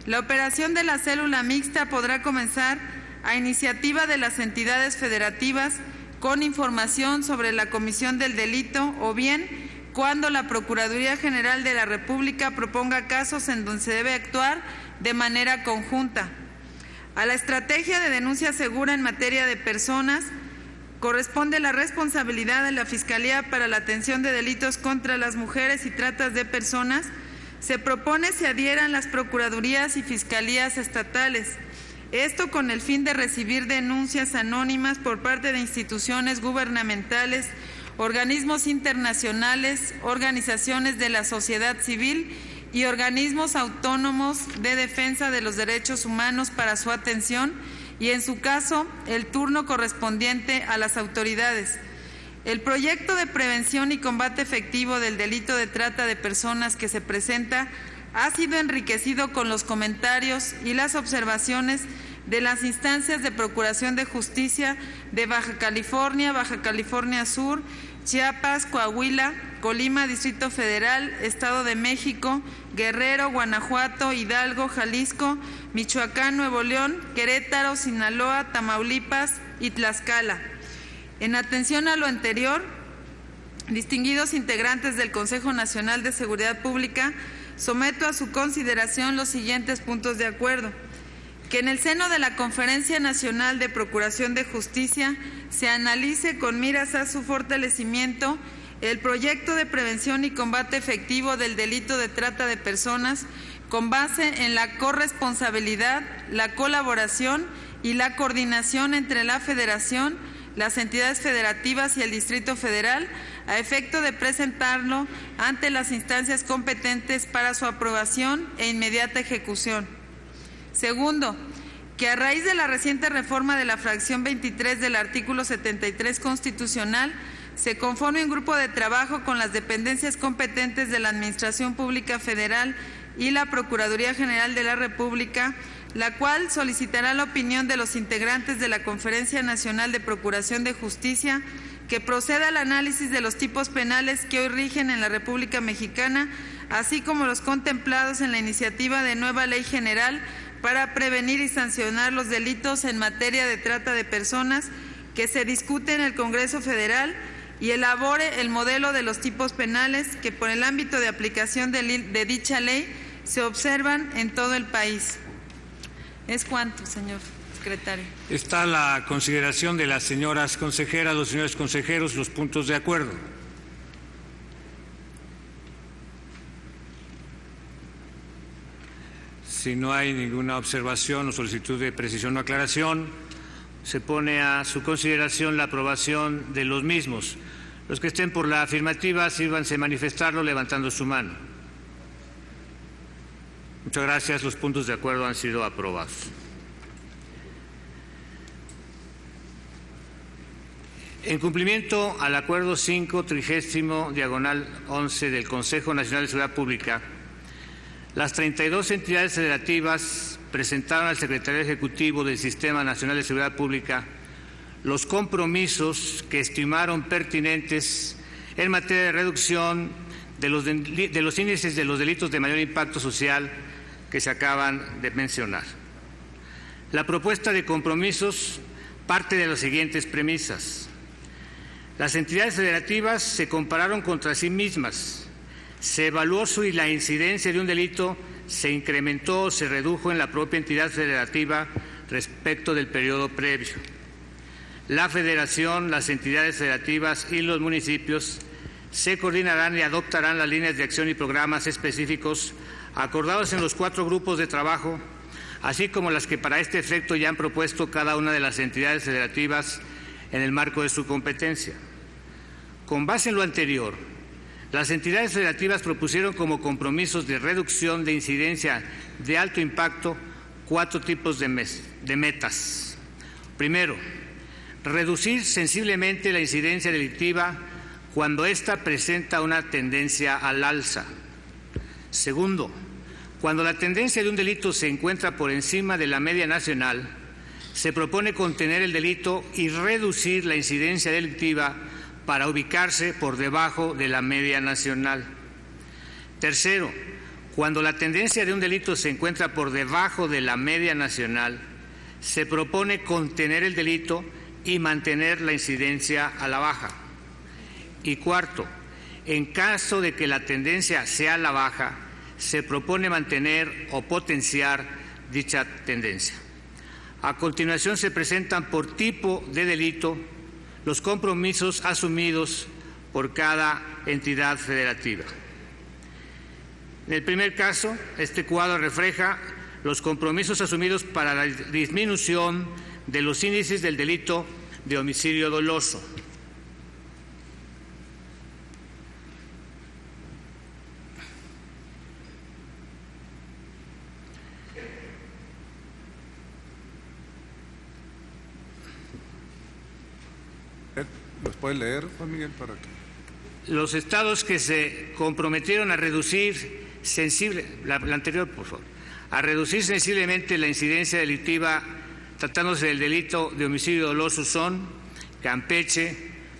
[SPEAKER 6] La operación de la célula mixta podrá comenzar a iniciativa de las entidades federativas con información sobre la comisión del delito, o bien cuando la Procuraduría General de la República proponga casos en donde se debe actuar de manera conjunta. A la estrategia de denuncia segura en materia de personas corresponde la responsabilidad de la Fiscalía para la atención de delitos contra las mujeres y tratas de personas, se propone se adhieran las procuradurías y fiscalías estatales. Esto con el fin de recibir denuncias anónimas por parte de instituciones gubernamentales, organismos internacionales, organizaciones de la sociedad civil y organismos autónomos de defensa de los derechos humanos para su atención y, en su caso, el turno correspondiente a las autoridades. El proyecto de prevención y combate efectivo del delito de trata de personas que se presenta ha sido enriquecido con los comentarios y las observaciones de las instancias de Procuración de Justicia de Baja California Sur, Chiapas, Coahuila, Colima, Distrito Federal, Estado de México, Guerrero, Guanajuato, Hidalgo, Jalisco, Michoacán, Nuevo León, Querétaro, Sinaloa, Tamaulipas y Tlaxcala. En atención a lo anterior, distinguidos integrantes del Consejo Nacional de Seguridad Pública, someto a su consideración los siguientes puntos de acuerdo: que en el seno de la Conferencia Nacional de Procuración de Justicia se analice con miras a su fortalecimiento el proyecto de prevención y combate efectivo del delito de trata de personas con base en la corresponsabilidad, la colaboración y la coordinación entre la Federación, las entidades federativas y el Distrito Federal, a efecto de presentarlo ante las instancias competentes para su aprobación e inmediata ejecución. Segundo, que a raíz de la reciente reforma de la fracción 23 del artículo 73 constitucional, se conforme un grupo de trabajo con las dependencias competentes de la Administración Pública Federal y la Procuraduría General de la República, la cual solicitará la opinión de los integrantes de la Conferencia Nacional de Procuración de Justicia, que proceda al análisis de los tipos penales que hoy rigen en la República Mexicana, así como los contemplados en la iniciativa de nueva Ley General para prevenir y sancionar los delitos en materia de trata de personas, que se discute en el Congreso Federal, y elabore el modelo de los tipos penales que por el ámbito de aplicación de dicha ley se observan en todo el país. ¿Es cuánto, señor secretario?
[SPEAKER 2] Está la consideración de las señoras consejeras, los señores consejeros, los puntos de acuerdo. Si no hay ninguna observación o solicitud de precisión o aclaración, se pone a su consideración la aprobación de los mismos. Los que estén por la afirmativa, sírvanse manifestarlo levantando su mano. Muchas gracias. Los puntos de acuerdo han sido aprobados. En cumplimiento al Acuerdo 5/30/11 del Consejo Nacional de Seguridad Pública, las 32 entidades federativas presentaron al Secretario Ejecutivo del Sistema Nacional de Seguridad Pública los compromisos que estimaron pertinentes en materia de reducción de los índices de los delitos de mayor impacto social que se acaban de mencionar. La propuesta de compromisos parte de las siguientes premisas. Las entidades federativas se compararon contra sí mismas. Se evaluó si la incidencia de un delito se incrementó o se redujo en la propia entidad federativa respecto del periodo previo. La Federación, las entidades federativas y los municipios se coordinarán y adoptarán las líneas de acción y programas específicos acordados en los 4 grupos de trabajo, así como las que para este efecto ya han propuesto cada una de las entidades federativas en el marco de su competencia. Con base en lo anterior, las entidades federativas propusieron como compromisos de reducción de incidencia de alto impacto 4 tipos de metas. Primero, reducir sensiblemente la incidencia delictiva cuando ésta presenta una tendencia al alza. Segundo, cuando la tendencia de un delito se encuentra por encima de la media nacional, se propone contener el delito y reducir la incidencia delictiva para ubicarse por debajo de la media nacional. Tercero, cuando la tendencia de un delito se encuentra por debajo de la media nacional, se propone contener el delito y mantener la incidencia a la baja. Y cuarto, en caso de que la tendencia sea a la baja, se propone mantener o potenciar dicha tendencia. A continuación se presentan por tipo de delito los compromisos asumidos por cada entidad federativa. En el primer caso, este cuadro refleja los compromisos asumidos para la disminución de los índices del delito de homicidio doloso.
[SPEAKER 5] ¿Los puede leer, Juan Miguel, para que...
[SPEAKER 2] Los estados que se comprometieron a reducir la anterior, por favor, a reducir sensiblemente la incidencia delictiva tratándose del delito de homicidio doloso son Campeche,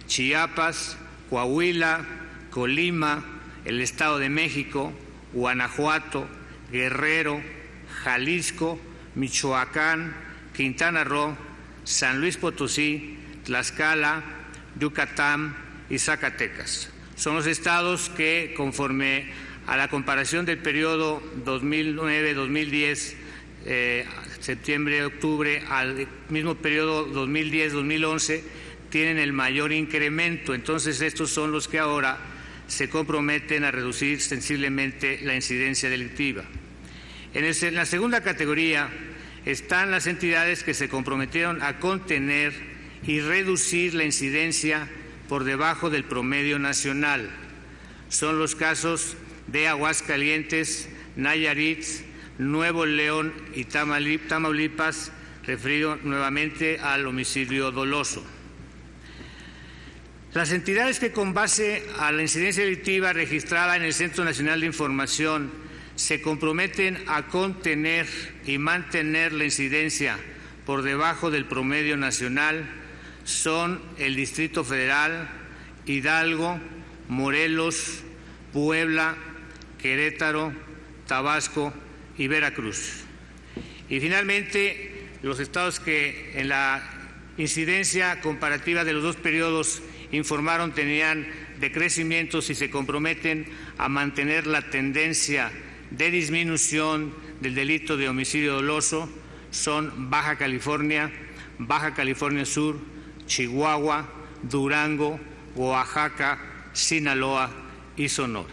[SPEAKER 2] Chiapas, Coahuila, Colima, el Estado de México, Guanajuato, Guerrero, Jalisco, Michoacán, Quintana Roo, San Luis Potosí, Tlaxcala, Yucatán y Zacatecas. Son los estados que, conforme a la comparación del periodo 2009-2010, septiembre-octubre, al mismo periodo 2010-2011, tienen el mayor incremento. Entonces, estos son los que ahora se comprometen a reducir sensiblemente la incidencia delictiva. En la segunda categoría están las entidades que se comprometieron a contener y reducir la incidencia por debajo del promedio nacional. Son los casos de Aguascalientes, Nayarit, Nuevo León y Tamaulipas, referido nuevamente al homicidio doloso. Las entidades que, con base a la incidencia delictiva registrada en el Centro Nacional de Información, se comprometen a contener y mantener la incidencia por debajo del promedio nacional son el Distrito Federal, Hidalgo, Morelos, Puebla, Querétaro, Tabasco y Veracruz. Y finalmente, los estados que en la incidencia comparativa de los dos periodos informaron tenían decrecimientos y se comprometen a mantener la tendencia de disminución del delito de homicidio doloso son Baja California Sur, Chihuahua, Durango, Oaxaca, Sinaloa y Sonora.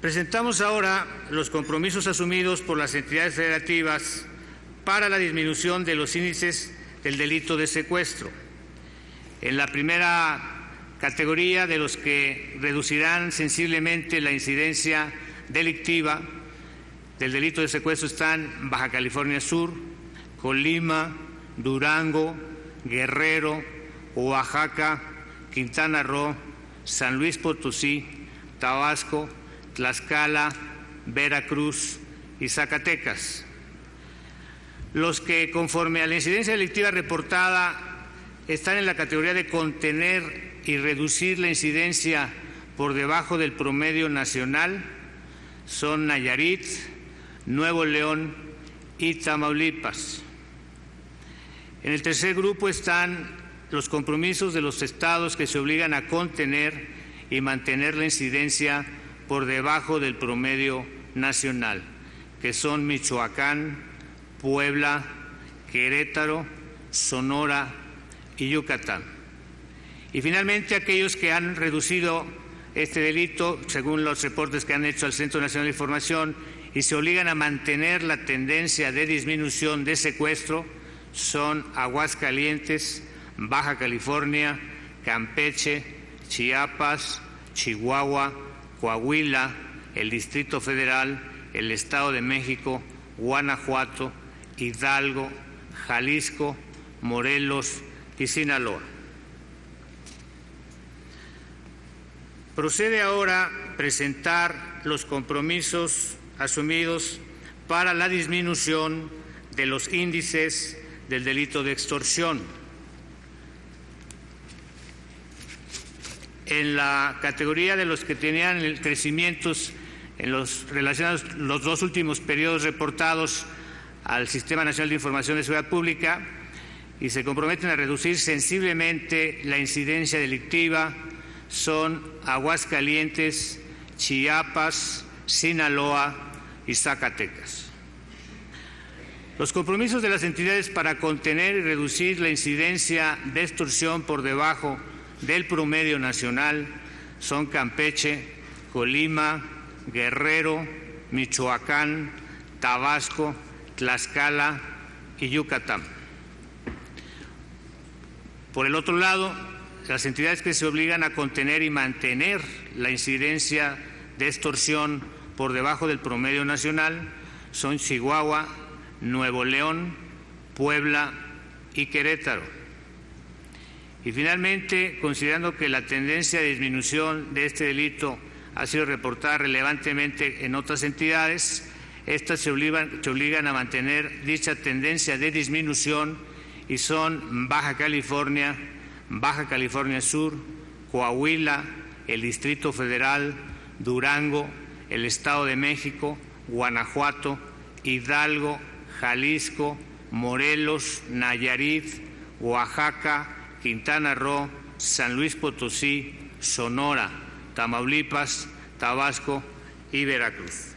[SPEAKER 2] Presentamos ahora los compromisos asumidos por las entidades federativas para la disminución de los índices del delito de secuestro. En la primera categoría, de los que reducirán sensiblemente la incidencia delictiva del delito de secuestro están Baja California Sur, Colima, Durango, Guerrero, Oaxaca, Quintana Roo, San Luis Potosí, Tabasco, Tlaxcala, Veracruz y Zacatecas. Los que, conforme a la incidencia delictiva reportada, están en la categoría de contener y reducir la incidencia por debajo del promedio nacional son Nayarit, Nuevo León y Tamaulipas. En el tercer grupo están los compromisos de los estados que se obligan a contener y mantener la incidencia por debajo del promedio nacional, que son Michoacán, Puebla, Querétaro, Sonora y Yucatán. Y finalmente, aquellos que han reducido este delito, según los reportes que han hecho al Centro Nacional de Información, y se obligan a mantener la tendencia de disminución de secuestro, son Aguascalientes, Baja California, Campeche, Chiapas, Chihuahua, Coahuila, el Distrito Federal, el Estado de México, Guanajuato, Hidalgo, Jalisco, Morelos y Sinaloa. Procede ahora presentar los compromisos asumidos para la disminución de los índices del delito de extorsión. En la categoría de los que tenían crecimientos en los relacionados los dos últimos periodos reportados al Sistema Nacional de Información de Seguridad Pública y se comprometen a reducir sensiblemente la incidencia delictiva son Aguascalientes, Chiapas, Sinaloa y Zacatecas. Los compromisos de las entidades para contener y reducir la incidencia de extorsión por debajo del promedio nacional son Campeche, Colima, Guerrero, Michoacán, Tabasco, Tlaxcala y Yucatán. Por el otro lado, las entidades que se obligan a contener y mantener la incidencia de extorsión por debajo del promedio nacional son Chihuahua, Nuevo León, Puebla y Querétaro. Y finalmente, considerando que la tendencia de disminución de este delito ha sido reportada relevantemente en otras entidades, estas se obligan a mantener dicha tendencia de disminución y son Baja California Sur, Coahuila, el Distrito Federal, Durango, el Estado de México, Guanajuato, Hidalgo, Jalisco, Morelos, Nayarit, Oaxaca, Quintana Roo, San Luis Potosí, Sonora, Tamaulipas, Tabasco y Veracruz.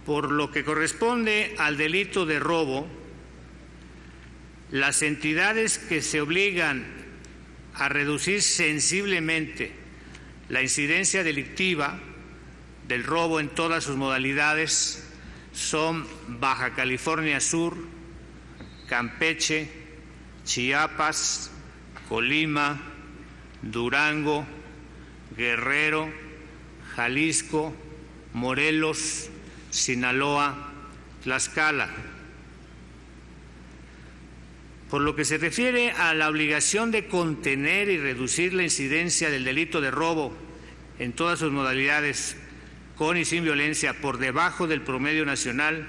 [SPEAKER 2] Por lo que corresponde al delito de robo, las entidades que se obligan a reducir sensiblemente la incidencia delictiva del robo en todas sus modalidades son Baja California Sur, Campeche, Chiapas, Colima, Durango, Guerrero, Jalisco, Morelos, Sinaloa, Tlaxcala. Por lo que se refiere a la obligación de contener y reducir la incidencia del delito de robo en todas sus modalidades, con y sin violencia, por debajo del promedio nacional,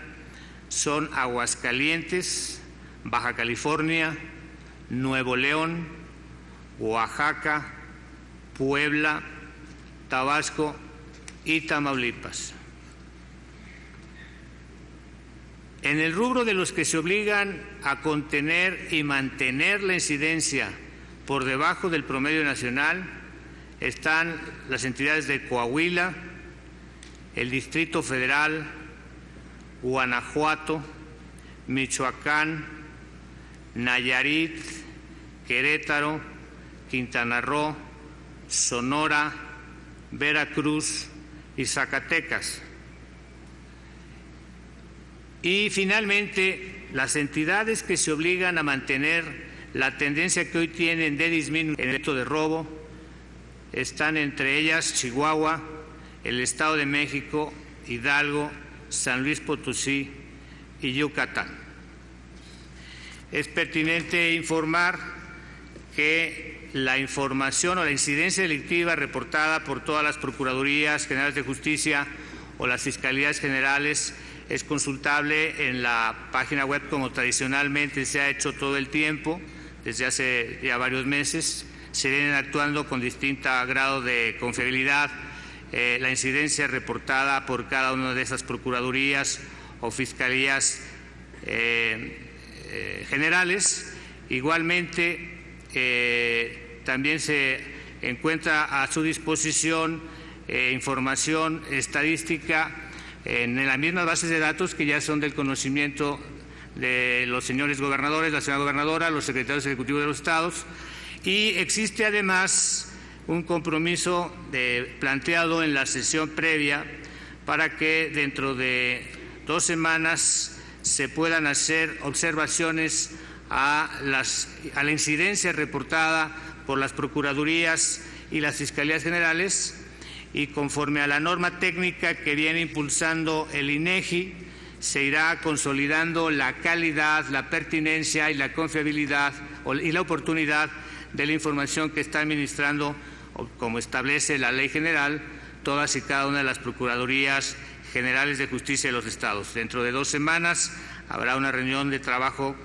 [SPEAKER 2] son Aguascalientes, Baja California, Nuevo León, Oaxaca, Puebla, Tabasco y Tamaulipas. En el rubro de los que se obligan a contener y mantener la incidencia por debajo del promedio nacional están las entidades de Coahuila, el Distrito Federal, Guanajuato, Michoacán, Nayarit, Querétaro, Quintana Roo, Sonora, Veracruz y Zacatecas. Y finalmente, las entidades que se obligan a mantener la tendencia que hoy tienen de disminuir el delito de robo están entre ellas Chihuahua, el Estado de México, Hidalgo, San Luis Potosí y Yucatán. Es pertinente informar que la información o la incidencia delictiva reportada por todas las Procuradurías Generales de Justicia o las Fiscalías Generales es consultable en la página web como tradicionalmente se ha hecho todo el tiempo, desde hace ya varios meses. Se vienen actuando con distinto grado de confiabilidad la incidencia reportada por cada una de esas procuradurías o fiscalías generales. Igualmente, también se encuentra a su disposición información estadística en las mismas bases de datos que ya son del conocimiento de los señores gobernadores, la señora gobernadora, los secretarios ejecutivos de los estados, y existe además un compromiso planteado en la sesión previa para que dentro de 2 semanas se puedan hacer observaciones a la incidencia reportada por las procuradurías y las fiscalías generales, y conforme a la norma técnica que viene impulsando el INEGI, se irá consolidando la calidad, la pertinencia y la confiabilidad y la oportunidad de la información que está administrando, como establece la ley general, todas y cada una de las Procuradurías Generales de Justicia de los estados. Dentro de 2 semanas habrá una reunión de trabajo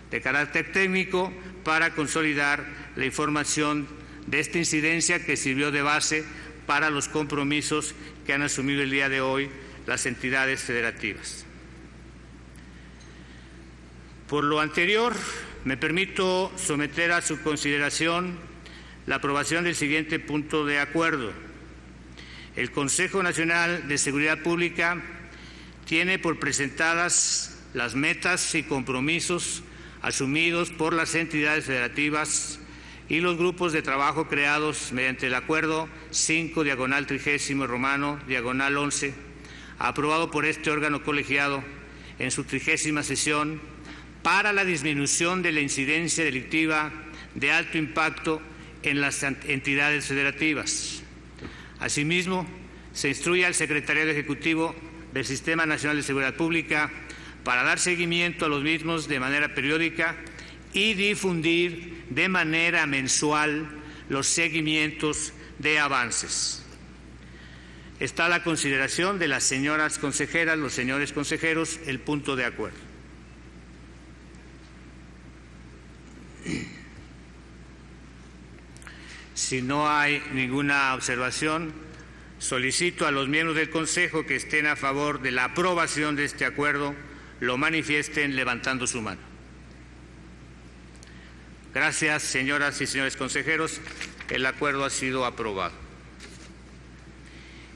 [SPEAKER 2] de carácter técnico para consolidar la información de esta incidencia que sirvió de base para los compromisos que han asumido el día de hoy las entidades federativas. Por lo anterior, me permito someter a su consideración la aprobación del siguiente punto de acuerdo. el Consejo Nacional de Seguridad Pública tiene por presentadas las metas y compromisos asumidos por las entidades federativas y los grupos de trabajo creados mediante el Acuerdo 5/30/11, aprobado por este órgano colegiado en su 30ª sesión, para la disminución de la incidencia delictiva de alto impacto en las entidades federativas. Asimismo, se instruye al Secretariado Ejecutivo del Sistema Nacional de Seguridad Pública para dar seguimiento a los mismos de manera periódica y difundir de manera mensual los seguimientos de avances. Está a la consideración de las señoras consejeras, los señores consejeros, el punto de acuerdo. Si no hay ninguna observación, solicito a los miembros del Consejo que estén a favor de la aprobación de este acuerdo, lo manifiesten levantando su mano. Gracias, señoras y señores consejeros. El acuerdo ha sido aprobado.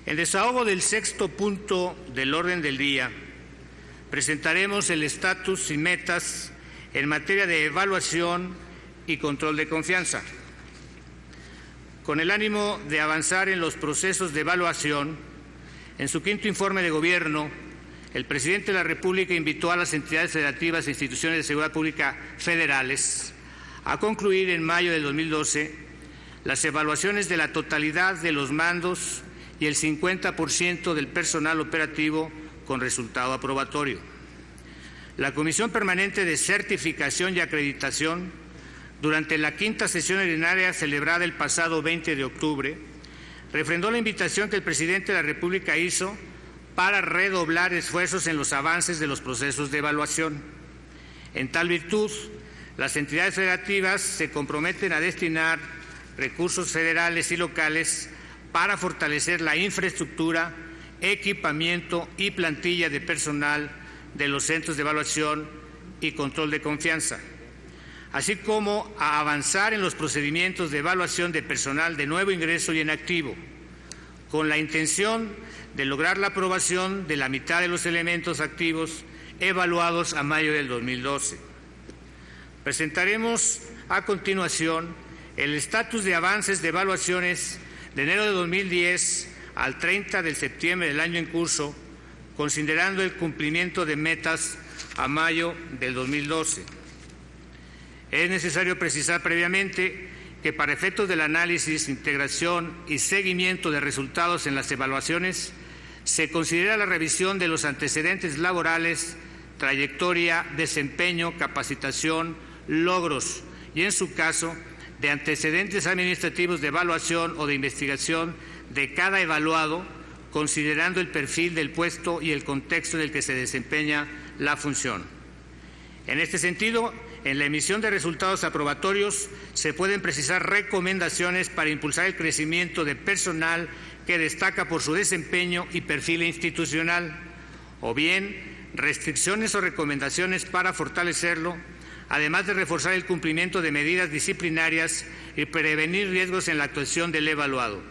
[SPEAKER 2] En desahogo del 6º punto del orden del día, presentaremos el estatus y metas en materia de evaluación y control de confianza. Con el ánimo de avanzar en los procesos de evaluación, en su 5º informe de gobierno, el presidente de la República invitó a las entidades federativas e instituciones de seguridad pública federales a concluir en mayo del 2012 las evaluaciones de la totalidad de los mandos y el 50% del personal operativo con resultado aprobatorio. La Comisión Permanente de Certificación y Acreditación, durante la 5ª sesión ordinaria celebrada el pasado 20 de octubre, refrendó la invitación que el presidente de la República hizo para redoblar esfuerzos en los avances de los procesos de evaluación. En tal virtud, las entidades federativas se comprometen a destinar recursos federales y locales para fortalecer la infraestructura, equipamiento y plantilla de personal de los centros de evaluación y control de confianza, así como a avanzar en los procedimientos de evaluación de personal de nuevo ingreso y en activo, con la intención de lograr la aprobación de la mitad de los elementos activos evaluados a mayo del 2012. Presentaremos a continuación el estatus de avances de evaluaciones de enero de 2010 al 30 de septiembre del año en curso, considerando el cumplimiento de metas a mayo del 2012. Es necesario precisar previamente que para efectos del análisis, integración y seguimiento de resultados en las evaluaciones, se considera la revisión de los antecedentes laborales, trayectoria, desempeño, capacitación, logros y, en su caso, de antecedentes administrativos de evaluación o de investigación de cada evaluado, considerando el perfil del puesto y el contexto en el que se desempeña la función. En este sentido, en la emisión de resultados aprobatorios se pueden precisar recomendaciones para impulsar el crecimiento de personal que destaca por su desempeño y perfil institucional, o bien restricciones o recomendaciones para fortalecerlo, además de reforzar el cumplimiento de medidas disciplinarias y prevenir riesgos en la actuación del evaluado.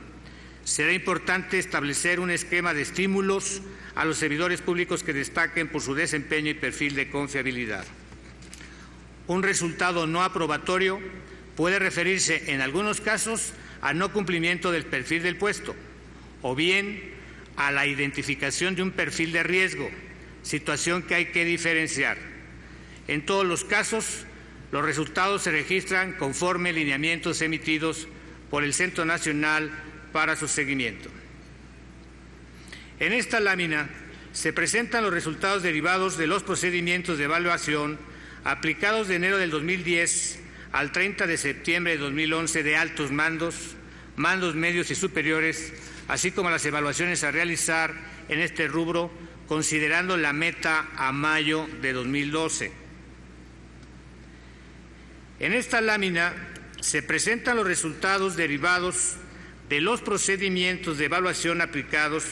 [SPEAKER 2] Será importante establecer un esquema de estímulos a los servidores públicos que destaquen por su desempeño y perfil de confiabilidad. Un resultado no aprobatorio puede referirse, en algunos casos, a no cumplimiento del perfil del puesto, o bien a la identificación de un perfil de riesgo, situación que hay que diferenciar. En todos los casos, los resultados se registran conforme lineamientos emitidos por el Centro Nacional para su seguimiento. En esta lámina se presentan los resultados derivados de los procedimientos de evaluación aplicados de enero del 2010 al 30 de septiembre de 2011 de altos mandos, mandos medios y superiores, así como las evaluaciones a realizar en este rubro, considerando la meta a mayo de 2012. En esta lámina se presentan los resultados derivados de los procedimientos de evaluación aplicados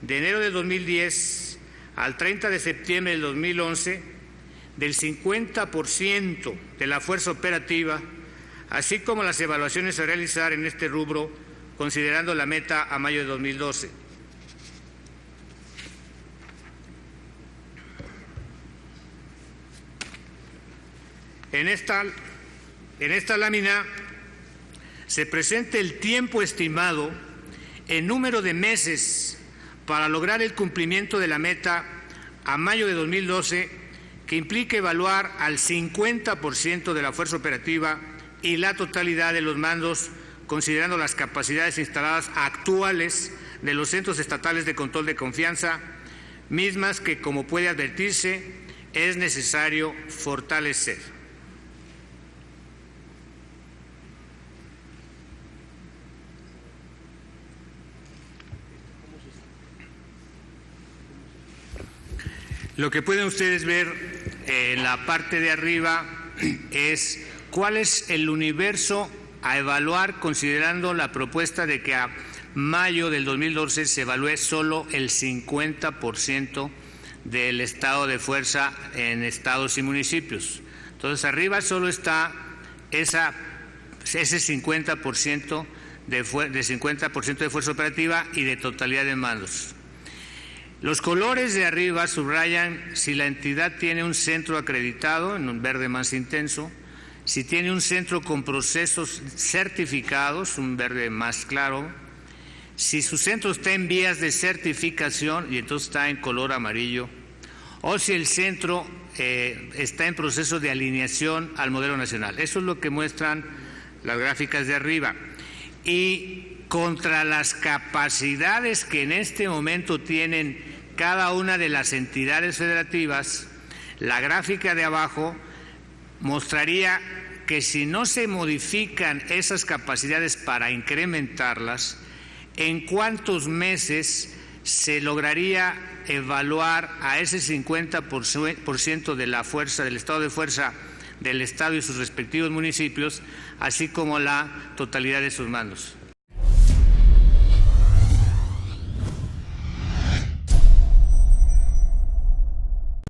[SPEAKER 2] de enero de 2010 al 30 de septiembre del 2011 del 50% de la fuerza operativa, así como las evaluaciones a realizar en este rubro, considerando la meta a mayo de 2012. En esta lámina se presenta el tiempo estimado en número de meses para lograr el cumplimiento de la meta a mayo de 2012, que implica evaluar al 50% de la fuerza operativa y la totalidad de los mandos, considerando las capacidades instaladas actuales de los centros estatales de control de confianza, mismas que, como puede advertirse, es necesario fortalecer. Lo que pueden ustedes ver en la parte de arriba es cuál es el universo a evaluar, considerando la propuesta de que a mayo del 2012 se evalúe solo el 50% del estado de fuerza en estados y municipios. Entonces, arriba solo está ese 50% de 50% de fuerza operativa y de totalidad de mandos. Los colores de arriba subrayan si la entidad tiene un centro acreditado, en un verde más intenso, si tiene un centro con procesos certificados, un verde más claro, si su centro está en vías de certificación, y entonces está en color amarillo, o si el centro está en proceso de alineación al modelo nacional. Eso es lo que muestran las gráficas de arriba. Y contra las capacidades que en este momento tienen cada una de las entidades federativas, la gráfica de abajo mostraría que si no se modifican esas capacidades para incrementarlas, en cuántos meses se lograría evaluar a ese 50% de la fuerza, del estado de fuerza del Estado y sus respectivos municipios, así como la totalidad de sus mandos.